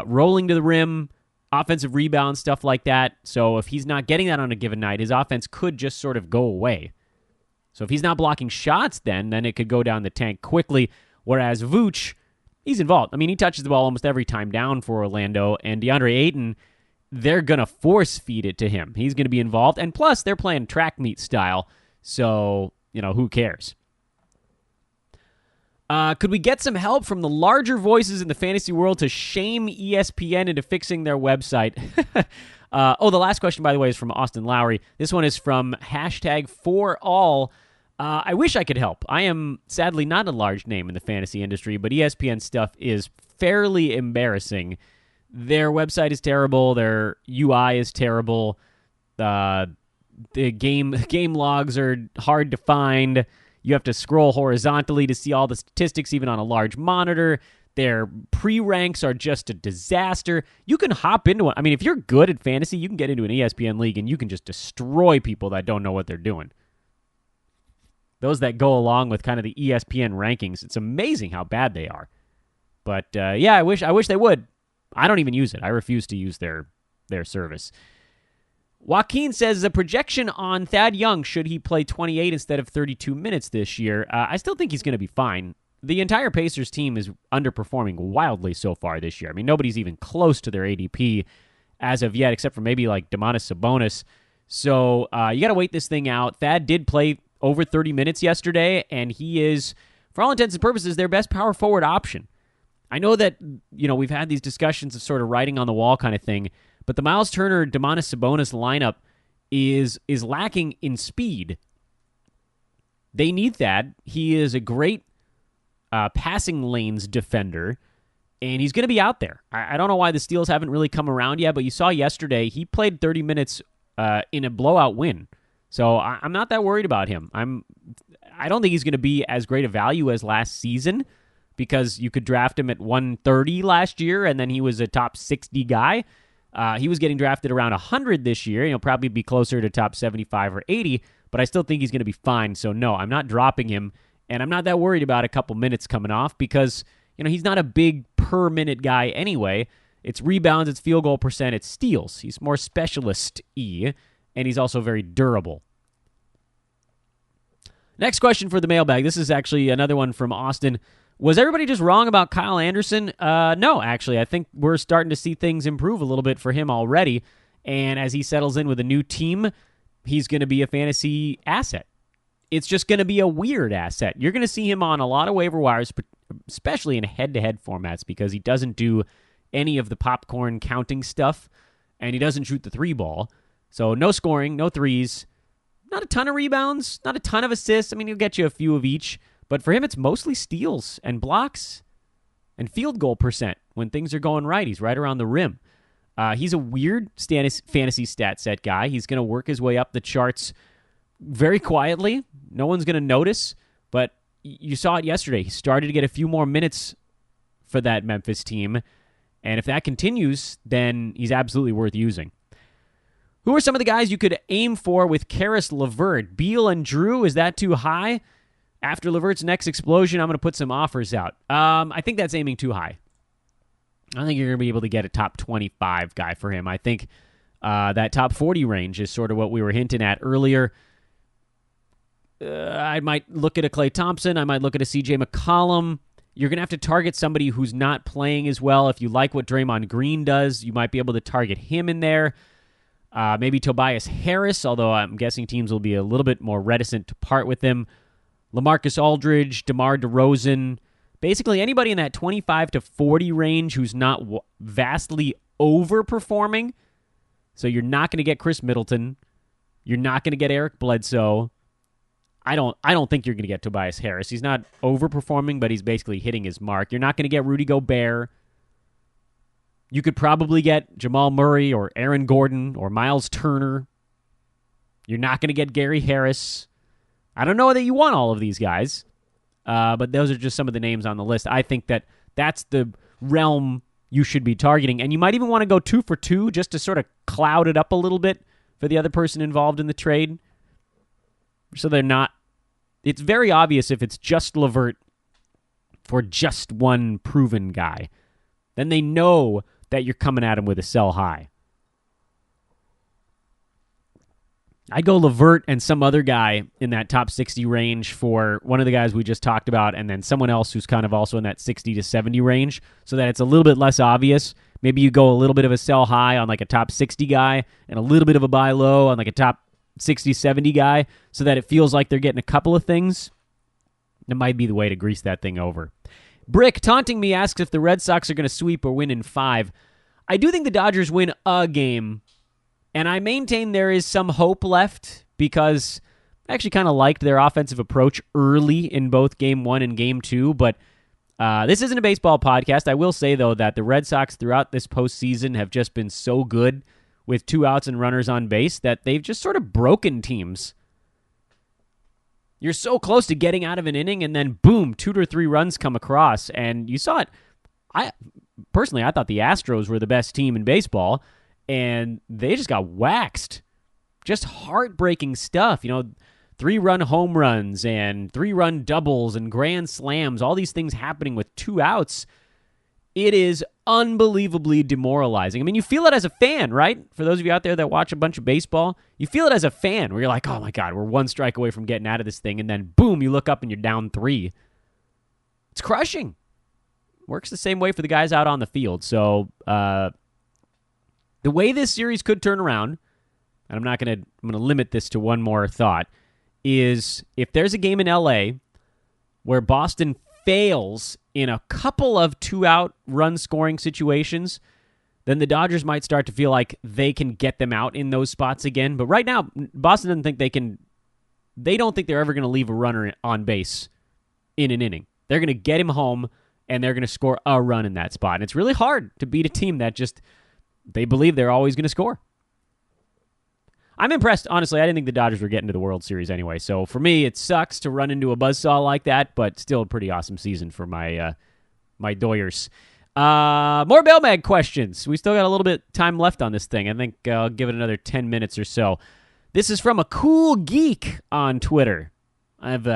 Speaker 2: rolling to the rim, offensive rebounds, stuff like that. So if he's not getting that on a given night, his offense could just sort of go away. So if he's not blocking shots then it could go down the tank quickly. Whereas Vooch, he's involved. I mean, he touches the ball almost every time down for Orlando. And DeAndre Ayton, they're going to force feed it to him. He's going to be involved. And plus, they're playing track meet style. So, who cares? Could we get some help from the larger voices in the fantasy world to shame ESPN into fixing their website? The last question, by the way, is from Austin Lowry. This one is from #4all. I wish I could help. I am sadly not a large name in the fantasy industry, but ESPN stuff is fairly embarrassing. Their website is terrible. Their UI is terrible. The game logs are hard to find. You have to scroll horizontally to see all the statistics, even on a large monitor. Their pre-ranks are just a disaster. You can hop into one. I mean, if you're good at fantasy, you can get into an ESPN league and you can just destroy people that don't know what they're doing. Those that go along with kind of the ESPN rankings, it's amazing how bad they are. But I wish they would. I don't even use it. I refuse to use their service. Joaquin says a projection on Thad Young, should he play 28 instead of 32 minutes this year. I still think he's going to be fine. The entire Pacers team is underperforming wildly so far this year. I mean, nobody's even close to their ADP as of yet, except for maybe like Domantas Sabonis. So you got to wait this thing out. Thad did play over 30 minutes yesterday, and he is, for all intents and purposes, their best power forward option. I know that, we've had these discussions of sort of writing on the wall kind of thing, but the Miles Turner, Domantas Sabonis lineup is lacking in speed. They need that. He is a great passing lanes defender, and he's going to be out there. I don't know why the Steelers haven't really come around yet, but you saw yesterday he played 30 minutes in a blowout win. So I'm not that worried about him. I don't think he's going to be as great a value as last season because you could draft him at 130 last year, and then he was a top 60 guy. He was getting drafted around 100 this year. He'll probably be closer to top 75 or 80, but I still think he's going to be fine. So no, I'm not dropping him, and I'm not that worried about a couple minutes coming off because he's not a big per-minute guy anyway. It's rebounds, it's field goal percent, it's steals. He's more specialist-y, and he's also very durable. Next question for the mailbag. This is actually another one from Austin. Was everybody just wrong about Kyle Anderson? No, actually. I think we're starting to see things improve a little bit for him already. And as he settles in with a new team, he's going to be a fantasy asset. It's just going to be a weird asset. You're going to see him on a lot of waiver wires, especially in head-to-head formats, because he doesn't do any of the popcorn counting stuff, and he doesn't shoot the three ball. So no scoring, no threes, not a ton of rebounds, not a ton of assists. I mean, he'll get you a few of each. But for him, it's mostly steals and blocks and field goal percent when things are going right. He's right around the rim. He's a weird fantasy stat set guy. He's going to work his way up the charts very quietly. No one's going to notice, but you saw it yesterday. He started to get a few more minutes for that Memphis team, and if that continues, then he's absolutely worth using. Who are some of the guys you could aim for with Karis LeVert? Beal and Drew, is that too high? After LeVert's next explosion, I'm going to put some offers out. I think that's aiming too high. I think you're going to be able to get a top 25 guy for him. I think that top 40 range is sort of what we were hinting at earlier. I might look at a Klay Thompson. I might look at a CJ McCollum. You're going to have to target somebody who's not playing as well. If you like what Draymond Green does, you might be able to target him in there. Maybe Tobias Harris, although I'm guessing teams will be a little bit more reticent to part with him. LaMarcus Aldridge, DeMar DeRozan, basically anybody in that 25 to 40 range who's not vastly overperforming. So you're not going to get Chris Middleton. You're not going to get Eric Bledsoe. I don't think you're going to get Tobias Harris. He's not overperforming, but he's basically hitting his mark. You're not going to get Rudy Gobert. You could probably get Jamal Murray or Aaron Gordon or Miles Turner. You're not going to get Gary Harris. I don't know that you want all of these guys, but those are just some of the names on the list. I think that that's the realm you should be targeting, and you might even want to go 2 for 2 just to sort of cloud it up a little bit for the other person involved in the trade, so they're not. It's very obvious if it's just LeVert for just one proven guy. Then they know that you're coming at him with a sell high. I'd go LeVert and some other guy in that top 60 range for one of the guys we just talked about, and then someone else who's kind of also in that 60 to 70 range, so that it's a little bit less obvious. Maybe you go a little bit of a sell high on like a top 60 guy and a little bit of a buy low on like a top 60, 70 guy, so that it feels like they're getting a couple of things. That might be the way to grease that thing over. Brick, taunting me, asks if the Red Sox are going to sweep or win in 5. I do think the Dodgers win a game, and I maintain there is some hope left because I actually kind of liked their offensive approach early in both Game 1 and Game 2, but this isn't a baseball podcast. I will say, though, that the Red Sox throughout this postseason have just been so good with 2 outs and runners on base that they've just sort of broken teams. You're so close to getting out of an inning, and then boom, 2 or 3 runs come across, and you saw it. I thought the Astros were the best team in baseball, and they just got waxed. Just heartbreaking stuff. 3-run home runs and 3-run doubles and grand slams, all these things happening with 2 outs. It is unbelievably demoralizing. I mean, you feel it as a fan, right? For those of you out there that watch a bunch of baseball, you feel it as a fan where you're like, oh my God, we're 1 strike away from getting out of this thing. And then boom, you look up and you're down 3. It's crushing. Works the same way for the guys out on the field. So the way this series could turn around, and I'm going to limit this to one more thought, is if there's a game in LA where Boston fails in a couple of 2-out run scoring situations, then the Dodgers might start to feel like they can get them out in those spots again. But right now, Boston doesn't think they can. They don't think they're ever going to leave a runner on base in an inning. They're going to get him home, and they're going to score a run in that spot. And it's really hard to beat a team that just, they believe they're always going to score. I'm impressed. Honestly, I didn't think the Dodgers were getting to the World Series anyway. So for me, it sucks to run into a buzzsaw like that, but still a pretty awesome season for my Doyers. More mailbag questions. We still got a little bit time left on this thing. I think I'll give it another 10 minutes or so. This is from a cool geek on Twitter. I've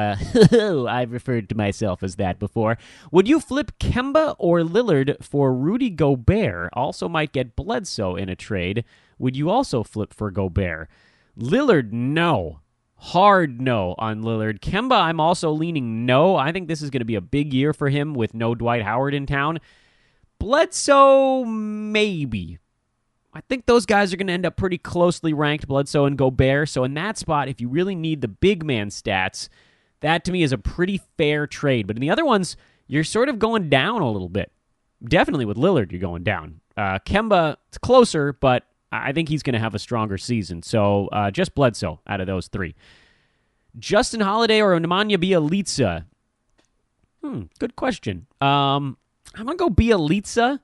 Speaker 2: referred to myself as that before. Would you flip Kemba or Lillard for Rudy Gobert? Also might get Bledsoe in a trade. Would you also flip for Gobert? Lillard, no. hard no on Lillard. Kemba, I'm also leaning no. I think this is going to be a big year for him with no Dwight Howard in town. Bledsoe, maybe. I think those guys are going to end up pretty closely ranked, Bledsoe and Gobert. So in that spot, if you really need the big man stats, that to me is a pretty fair trade. But in the other ones, you're sort of going down a little bit. Definitely with Lillard, you're going down. Kemba, it's closer, but I think he's going to have a stronger season. So just Bledsoe out of those three. Justin Holiday or Nemanja Bjelica? Good question. I'm going to go Bjelica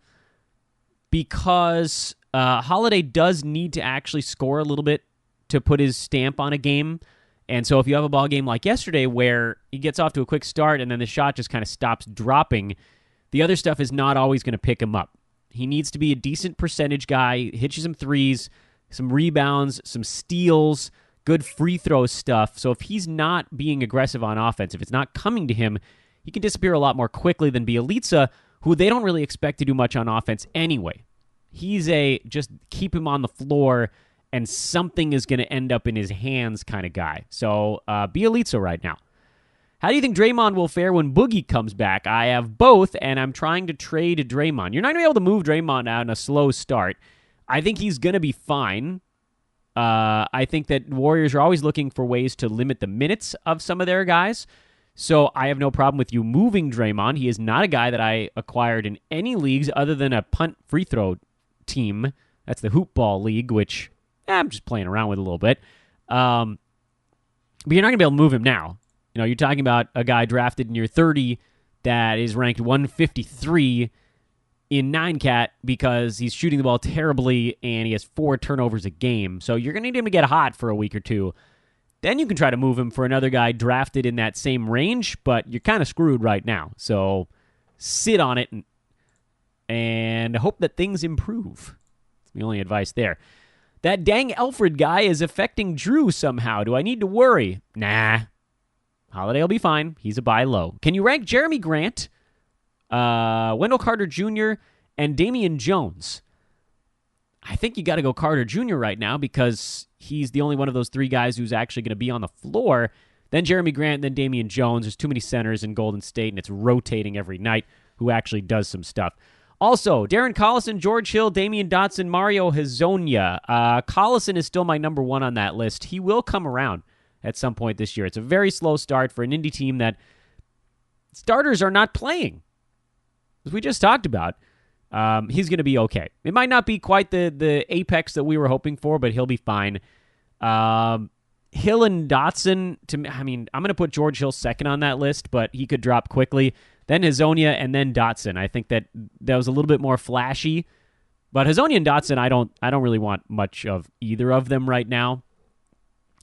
Speaker 2: because Holiday does need to actually score a little bit to put his stamp on a game. And so if you have a ball game like yesterday where he gets off to a quick start and then the shot just kind of stops dropping, the other stuff is not always going to pick him up. He needs to be a decent percentage guy, hit you some threes, some rebounds, some steals, good free throw stuff. So if he's not being aggressive on offense, if it's not coming to him, he can disappear a lot more quickly than Bjelica, who they don't really expect to do much on offense anyway. He's a just keep him on the floor and something is going to end up in his hands kind of guy. So Bjelica right now. How do you think Draymond will fare when Boogie comes back? I have both, and I'm trying to trade Draymond. You're not going to be able to move Draymond out in a slow start. I think he's going to be fine. I think that Warriors are always looking for ways to limit the minutes of some of their guys. So I have no problem with you moving Draymond. He is not a guy that I acquired in any leagues other than a punt free throw team. That's the hoop ball league, which I'm just playing around with a little bit. But you're not going to be able to move him now. You know, you're talking about a guy drafted in year 30 that is ranked 153 in 9-cat because he's shooting the ball terribly and he has 4 turnovers a game. So you're going to need him to get hot for a week or two. Then you can try to move him for another guy drafted in that same range, but you're kind of screwed right now. So sit on it and hope that things improve. That's the only advice there. That dang Alfred guy is affecting Drew somehow. Do I need to worry? Nah. Holiday will be fine. He's a buy low. Can you rank Jeremy Grant, Wendell Carter Jr., and Damian Jones? I think you got to go Carter Jr. right now because he's the only one of those 3 guys who's actually going to be on the floor. Then Jeremy Grant, then Damian Jones. There's too many centers in Golden State, and it's rotating every night who actually does some stuff. Also, Darren Collison, George Hill, Damian Dotson, Mario Hezonja. Collison is still my number 1 on that list. He will come around at some point this year. It's a very slow start for an indie team that starters are not playing. As we just talked about, he's going to be okay. It might not be quite the apex that we were hoping for, but he'll be fine. Hill and Dotson, I'm going to put George Hill second on that list, but he could drop quickly. Then Hezonja and then Dotson. I think that was a little bit more flashy. But Hezonja and Dotson, I don't really want much of either of them right now.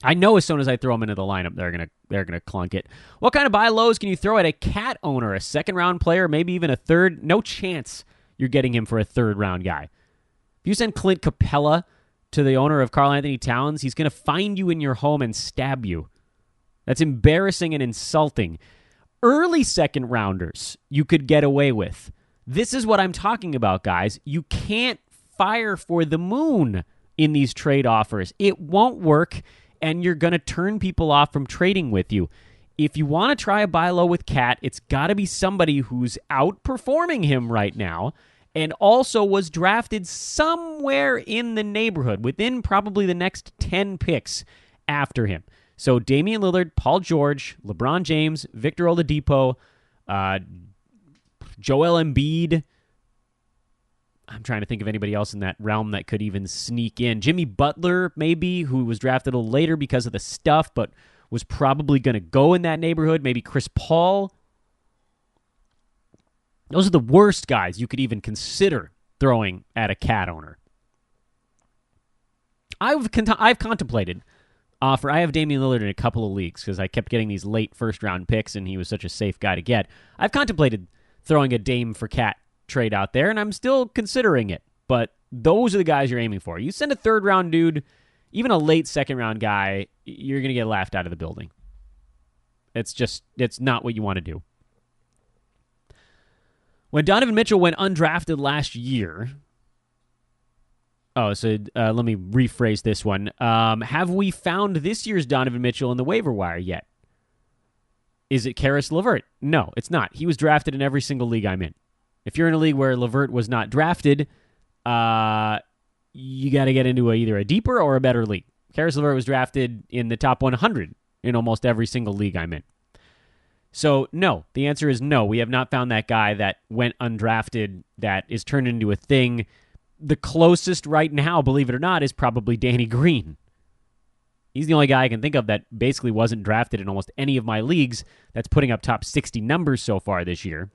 Speaker 2: I know as soon as I throw them into the lineup, they're gonna clunk it. What kind of buy lows can you throw at a cat owner, a second-round player, maybe even a third? No chance you're getting him for a third-round guy. If you send Clint Capella to the owner of Karl Anthony Towns, he's going to find you in your home and stab you. That's embarrassing and insulting. Early second-rounders you could get away with. This is what I'm talking about, guys. You can't fire for the moon in these trade offers. It won't work, and you're going to turn people off from trading with you. If you want to try a buy low with Cat, it's got to be somebody who's outperforming him right now and also was drafted somewhere in the neighborhood, within probably the next 10 picks after him. So Damian Lillard, Paul George, LeBron James, Victor Oladipo, Joel Embiid. I'm trying to think of anybody else in that realm that could even sneak in. Jimmy Butler, maybe, who was drafted a little later because of the stuff, but was probably going to go in that neighborhood. Maybe Chris Paul. Those are the worst guys you could even consider throwing at a cat owner. I've contemplated offer. I have Damian Lillard in a couple of leagues because I kept getting these late first-round picks, and he was such a safe guy to get. I've contemplated throwing a Dame for Cat trade out there, and I'm still considering it. But those are the guys you're aiming for. You send a third-round dude, even a late second-round guy, you're going to get laughed out of the building. It's not what you want to do. When Donovan Mitchell went undrafted last year, Oh, so let me rephrase this one. Have we found this year's Donovan Mitchell in the waiver wire yet? Is it Karis LeVert? No, it's not. He was drafted in every single league I'm in. If you're in a league where LeVert was not drafted, you got to get into either a deeper or a better league. Karis LeVert was drafted in the top 100 in almost every single league I'm in. So, no, the answer is no. We have not found that guy that went undrafted that is turned into a thing. The closest right now, believe it or not, is probably Danny Green. He's the only guy I can think of that basically wasn't drafted in almost any of my leagues that's putting up top 60 numbers so far this year.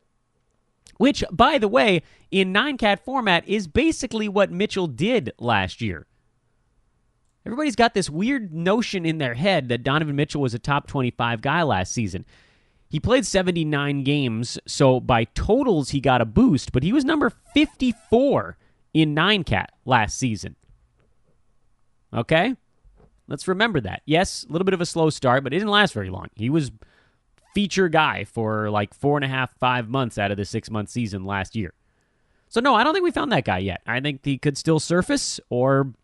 Speaker 2: Which, by the way, in 9-cat format is basically what Mitchell did last year. Everybody's got this weird notion in their head that Donovan Mitchell was a top 25 guy last season. He played 79 games, so by totals he got a boost, but he was number 54 in 9-cat last season. Okay? Let's remember that. Yes, a little bit of a slow start, but it didn't last very long. He was feature guy for like 4.5, 5 months out of the 6-month season last year. So no, I don't think we found that guy yet. I think he could still surface, or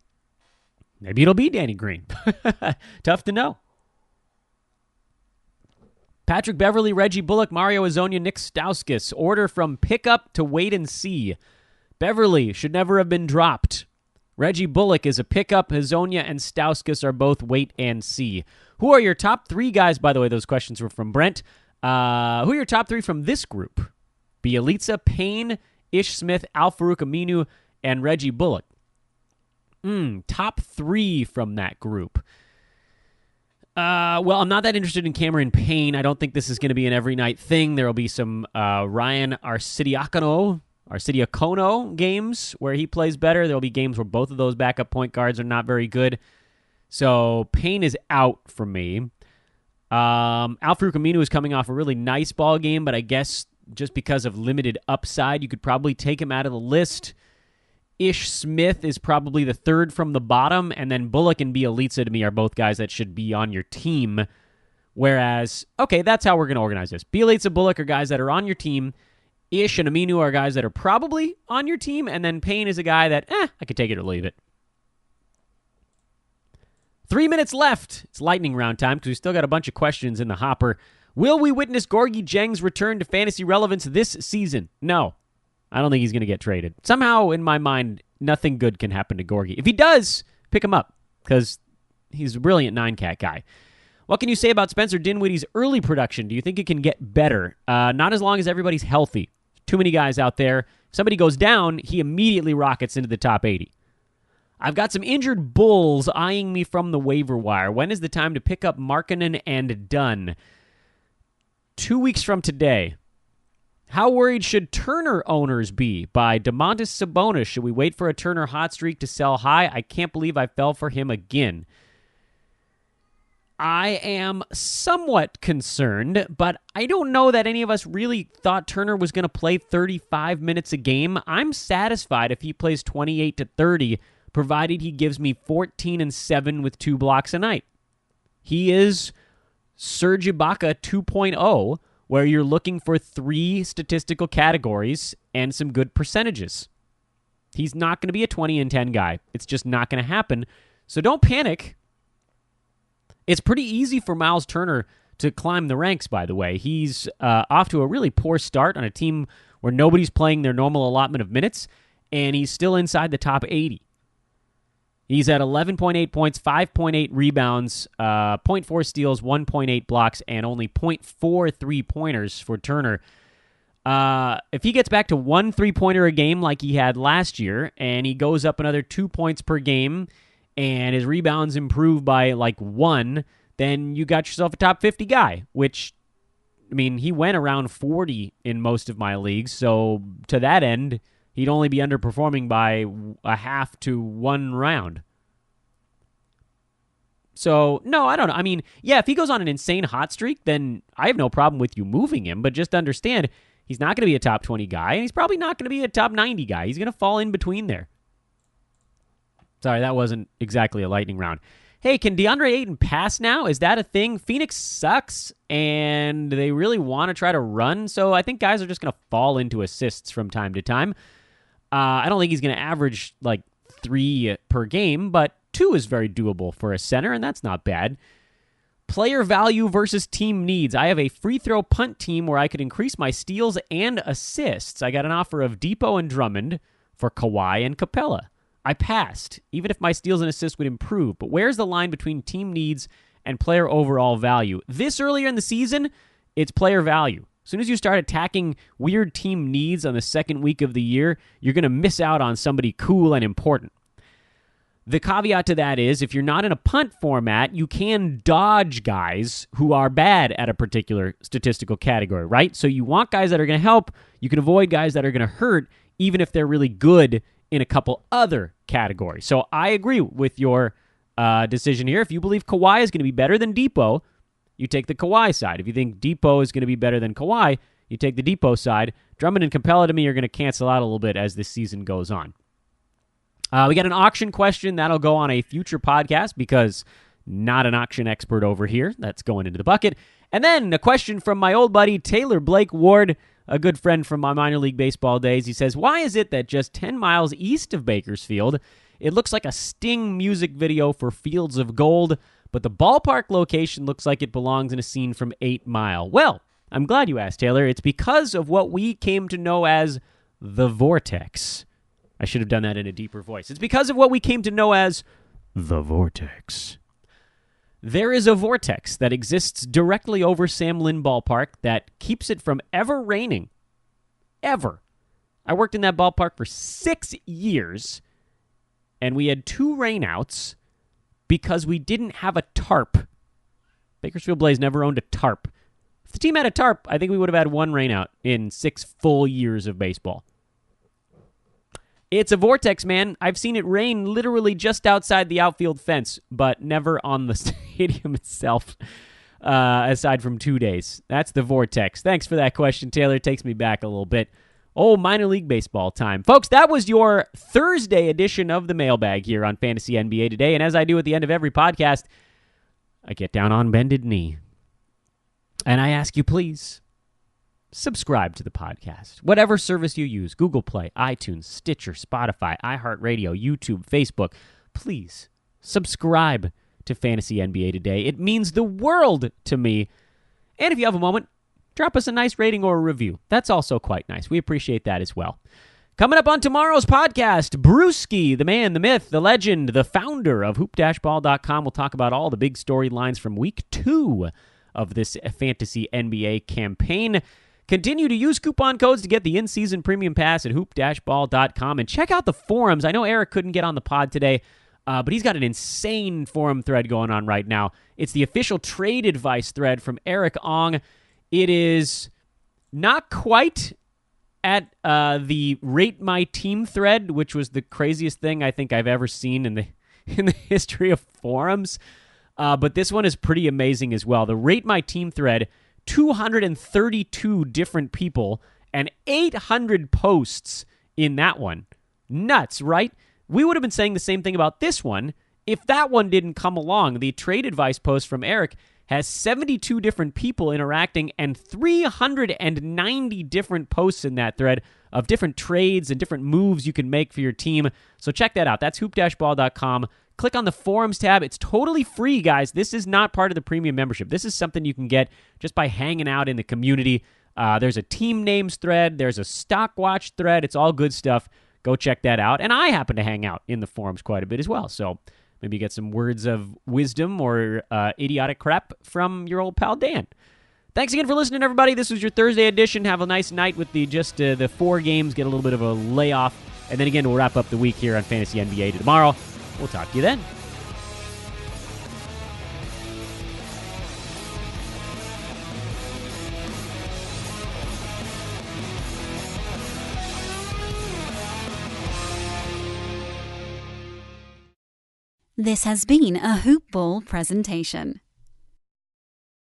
Speaker 2: maybe it'll be Danny Green. Tough to know. Patrick Beverly, Reggie Bullock, Mario Hezonja, Nick Stauskas. Order from pickup to wait and see. Beverly should never have been dropped. Reggie Bullock is a pickup. Hezonja and Stauskas are both wait and see. Who are your top 3 guys? By the way, those questions were from Brent. Who are your top 3 from this group? Bjelica, Payne, Ish Smith, Al-Farouq Aminu, and Reggie Bullock. Top 3 from that group. Well, I'm not that interested in Cameron Payne. I don't think this is going to be an every night thing. There will be some Ryan Arcidiacono games where he plays better. There will be games where both of those backup point guards are not very good. So Payne is out for me. Al-Farouq Aminu is coming off a really nice ball game, but I guess just because of limited upside, you could probably take him out of the list. Ish Smith is probably the third from the bottom, and then Bullock and Bjelica to me are both guys that should be on your team. Whereas, okay, that's how we're going to organize this. Bjelica, Bullock are guys that are on your team. Ish and Aminu are guys that are probably on your team, and then Payne is a guy that, I could take it or leave it. 3 minutes left. It's lightning round time because we still got a bunch of questions in the hopper. Will we witness Gorgie Jeng's return to fantasy relevance this season? No. I don't think he's going to get traded. Somehow, in my mind, nothing good can happen to Gorgie. If he does, pick him up because he's a brilliant 9-cat guy. What can you say about Spencer Dinwiddie's early production? Do you think it can get better? Not as long as everybody's healthy. Too many guys out there. If somebody goes down, he immediately rockets into the top 80. I've got some injured Bulls eyeing me from the waiver wire. When is the time to pick up Markkanen and Dunn? 2 weeks from today. How worried should Turner owners be by Domantas Sabonis? Should we wait for a Turner hot streak to sell high? I can't believe I fell for him again. I am somewhat concerned, but I don't know that any of us really thought Turner was going to play 35 minutes a game. I'm satisfied if he plays 28 to 30, provided he gives me 14 and 7 with 2 blocks a night. He is Serge Ibaka 2.0, where you're looking for 3 statistical categories and some good percentages. He's not going to be a 20 and 10 guy. It's just not going to happen. So don't panic. It's pretty easy for Miles Turner to climb the ranks, by the way. He's off to a really poor start on a team where nobody's playing their normal allotment of minutes, and he's still inside the top 80. He's at 11.8 points, 5.8 rebounds, 0.4 steals, 1.8 blocks, and only 0.4 three-pointers for Turner. If he gets back to 1 3-pointer a game like he had last year, and he goes up another 2 points per game, and his rebounds improve by like 1, then you got yourself a top 50 guy, which, I mean, he went around 40 in most of my leagues, so to that end, he'd only be underperforming by a half to 1 round. So, no, I don't know. I mean, yeah, if he goes on an insane hot streak, then I have no problem with you moving him, but just understand he's not going to be a top 20 guy, and he's probably not going to be a top 90 guy. He's going to fall in between there. Sorry, that wasn't exactly a lightning round. Hey, can DeAndre Ayton pass now? Is that a thing? Phoenix sucks, and they really want to try to run, so I think guys are just going to fall into assists from time to time. I don't think he's going to average like 3 per game, but 2 is very doable for a center, and that's not bad. Player value versus team needs. I have a free throw punt team where I could increase my steals and assists. I got an offer of Depot and Drummond for Kawhi and Capella. I passed, even if my steals and assists would improve. But where's the line between team needs and player overall value? This earlier in the season, it's player value. As soon as you start attacking weird team needs on the second week of the year, you're going to miss out on somebody cool and important. The caveat to that is, if you're not in a punt format, you can dodge guys who are bad at a particular statistical category, right? So you want guys that are going to help. You can avoid guys that are going to hurt, even if they're really good in a couple other categories. So I agree with your decision here. If you believe Kawhi is going to be better than Depot, you take the Kawhi side. If you think Depot is going to be better than Kawhi, you take the Depot side. Drummond and Capella, to me, are going to cancel out a little bit as this season goes on. We got an auction question. That'll go on a future podcast because not an auction expert over here. That's going into the bucket. And then a question from my old buddy Taylor Blake Ward, a good friend from my minor league baseball days. He says, why is it that just 10 miles east of Bakersfield, it looks like a Sting music video for Fields of Gold, but the ballpark location looks like it belongs in a scene from 8 Mile? Well, I'm glad you asked, Taylor. It's because of what we came to know as the Vortex. I should have done that in a deeper voice. It's because of what we came to know as the Vortex. There is a vortex that exists directly over Sam Lynn Ballpark that keeps it from ever raining. Ever. I worked in that ballpark for 6 years, and we had 2 rainouts because we didn't have a tarp. Bakersfield Blaze never owned a tarp. If the team had a tarp, I think we would have had 1 rainout in 6 full years of baseball. It's a vortex, man. I've seen it rain literally just outside the outfield fence, but never on the stadium itself, aside from 2 days. That's the vortex. Thanks for that question, Taylor. It takes me back a little bit. Oh, minor league baseball time. Folks, that was your Thursday edition of the mailbag here on Fantasy NBA Today, and as I do at the end of every podcast, I get down on bended knee, and I ask you, please, subscribe to the podcast. Whatever service you use, Google Play, iTunes, Stitcher, Spotify, iHeartRadio, YouTube, Facebook, please subscribe to Fantasy NBA Today. It means the world to me. And if you have a moment, drop us a nice rating or a review. That's also quite nice. We appreciate that as well. Coming up on tomorrow's podcast, Brewski, the man, the myth, the legend, the founder of hoop-ball.com. We'll talk about all the big storylines from week 2 of this Fantasy NBA campaign. Continue to use coupon codes to get the in-season premium pass at hoop-ball.com. And check out the forums. I know Eric couldn't get on the pod today, but he's got an insane forum thread going on right now. It's the official trade advice thread from Eric Ong. It is not quite at the Rate My Team thread, which was the craziest thing I think I've ever seen in the history of forums. But this one is pretty amazing as well. The Rate My Team thread, 232 different people and 800 posts in that one. Nuts, right? We would have been saying the same thing about this one if that one didn't come along. The trade advice post from Eric has 72 different people interacting and 390 different posts in that thread of different trades and different moves you can make for your team. So check that out. That's hoop-ball.com. Click on the forums tab. It's totally free, guys. This is not part of the premium membership. This is something you can get just by hanging out in the community. There's a team names thread. There's a stock watch thread. It's all good stuff. Go check that out. And I happen to hang out in the forums quite a bit as well. So maybe get some words of wisdom or idiotic crap from your old pal Dan. Thanks again for listening, everybody. This was your Thursday edition. Have a nice night with the 4 games. Get a little bit of a layoff. And then again, we'll wrap up the week here on Fantasy NBA tomorrow. We'll talk to you then.
Speaker 1: This has been a Hoop Ball presentation.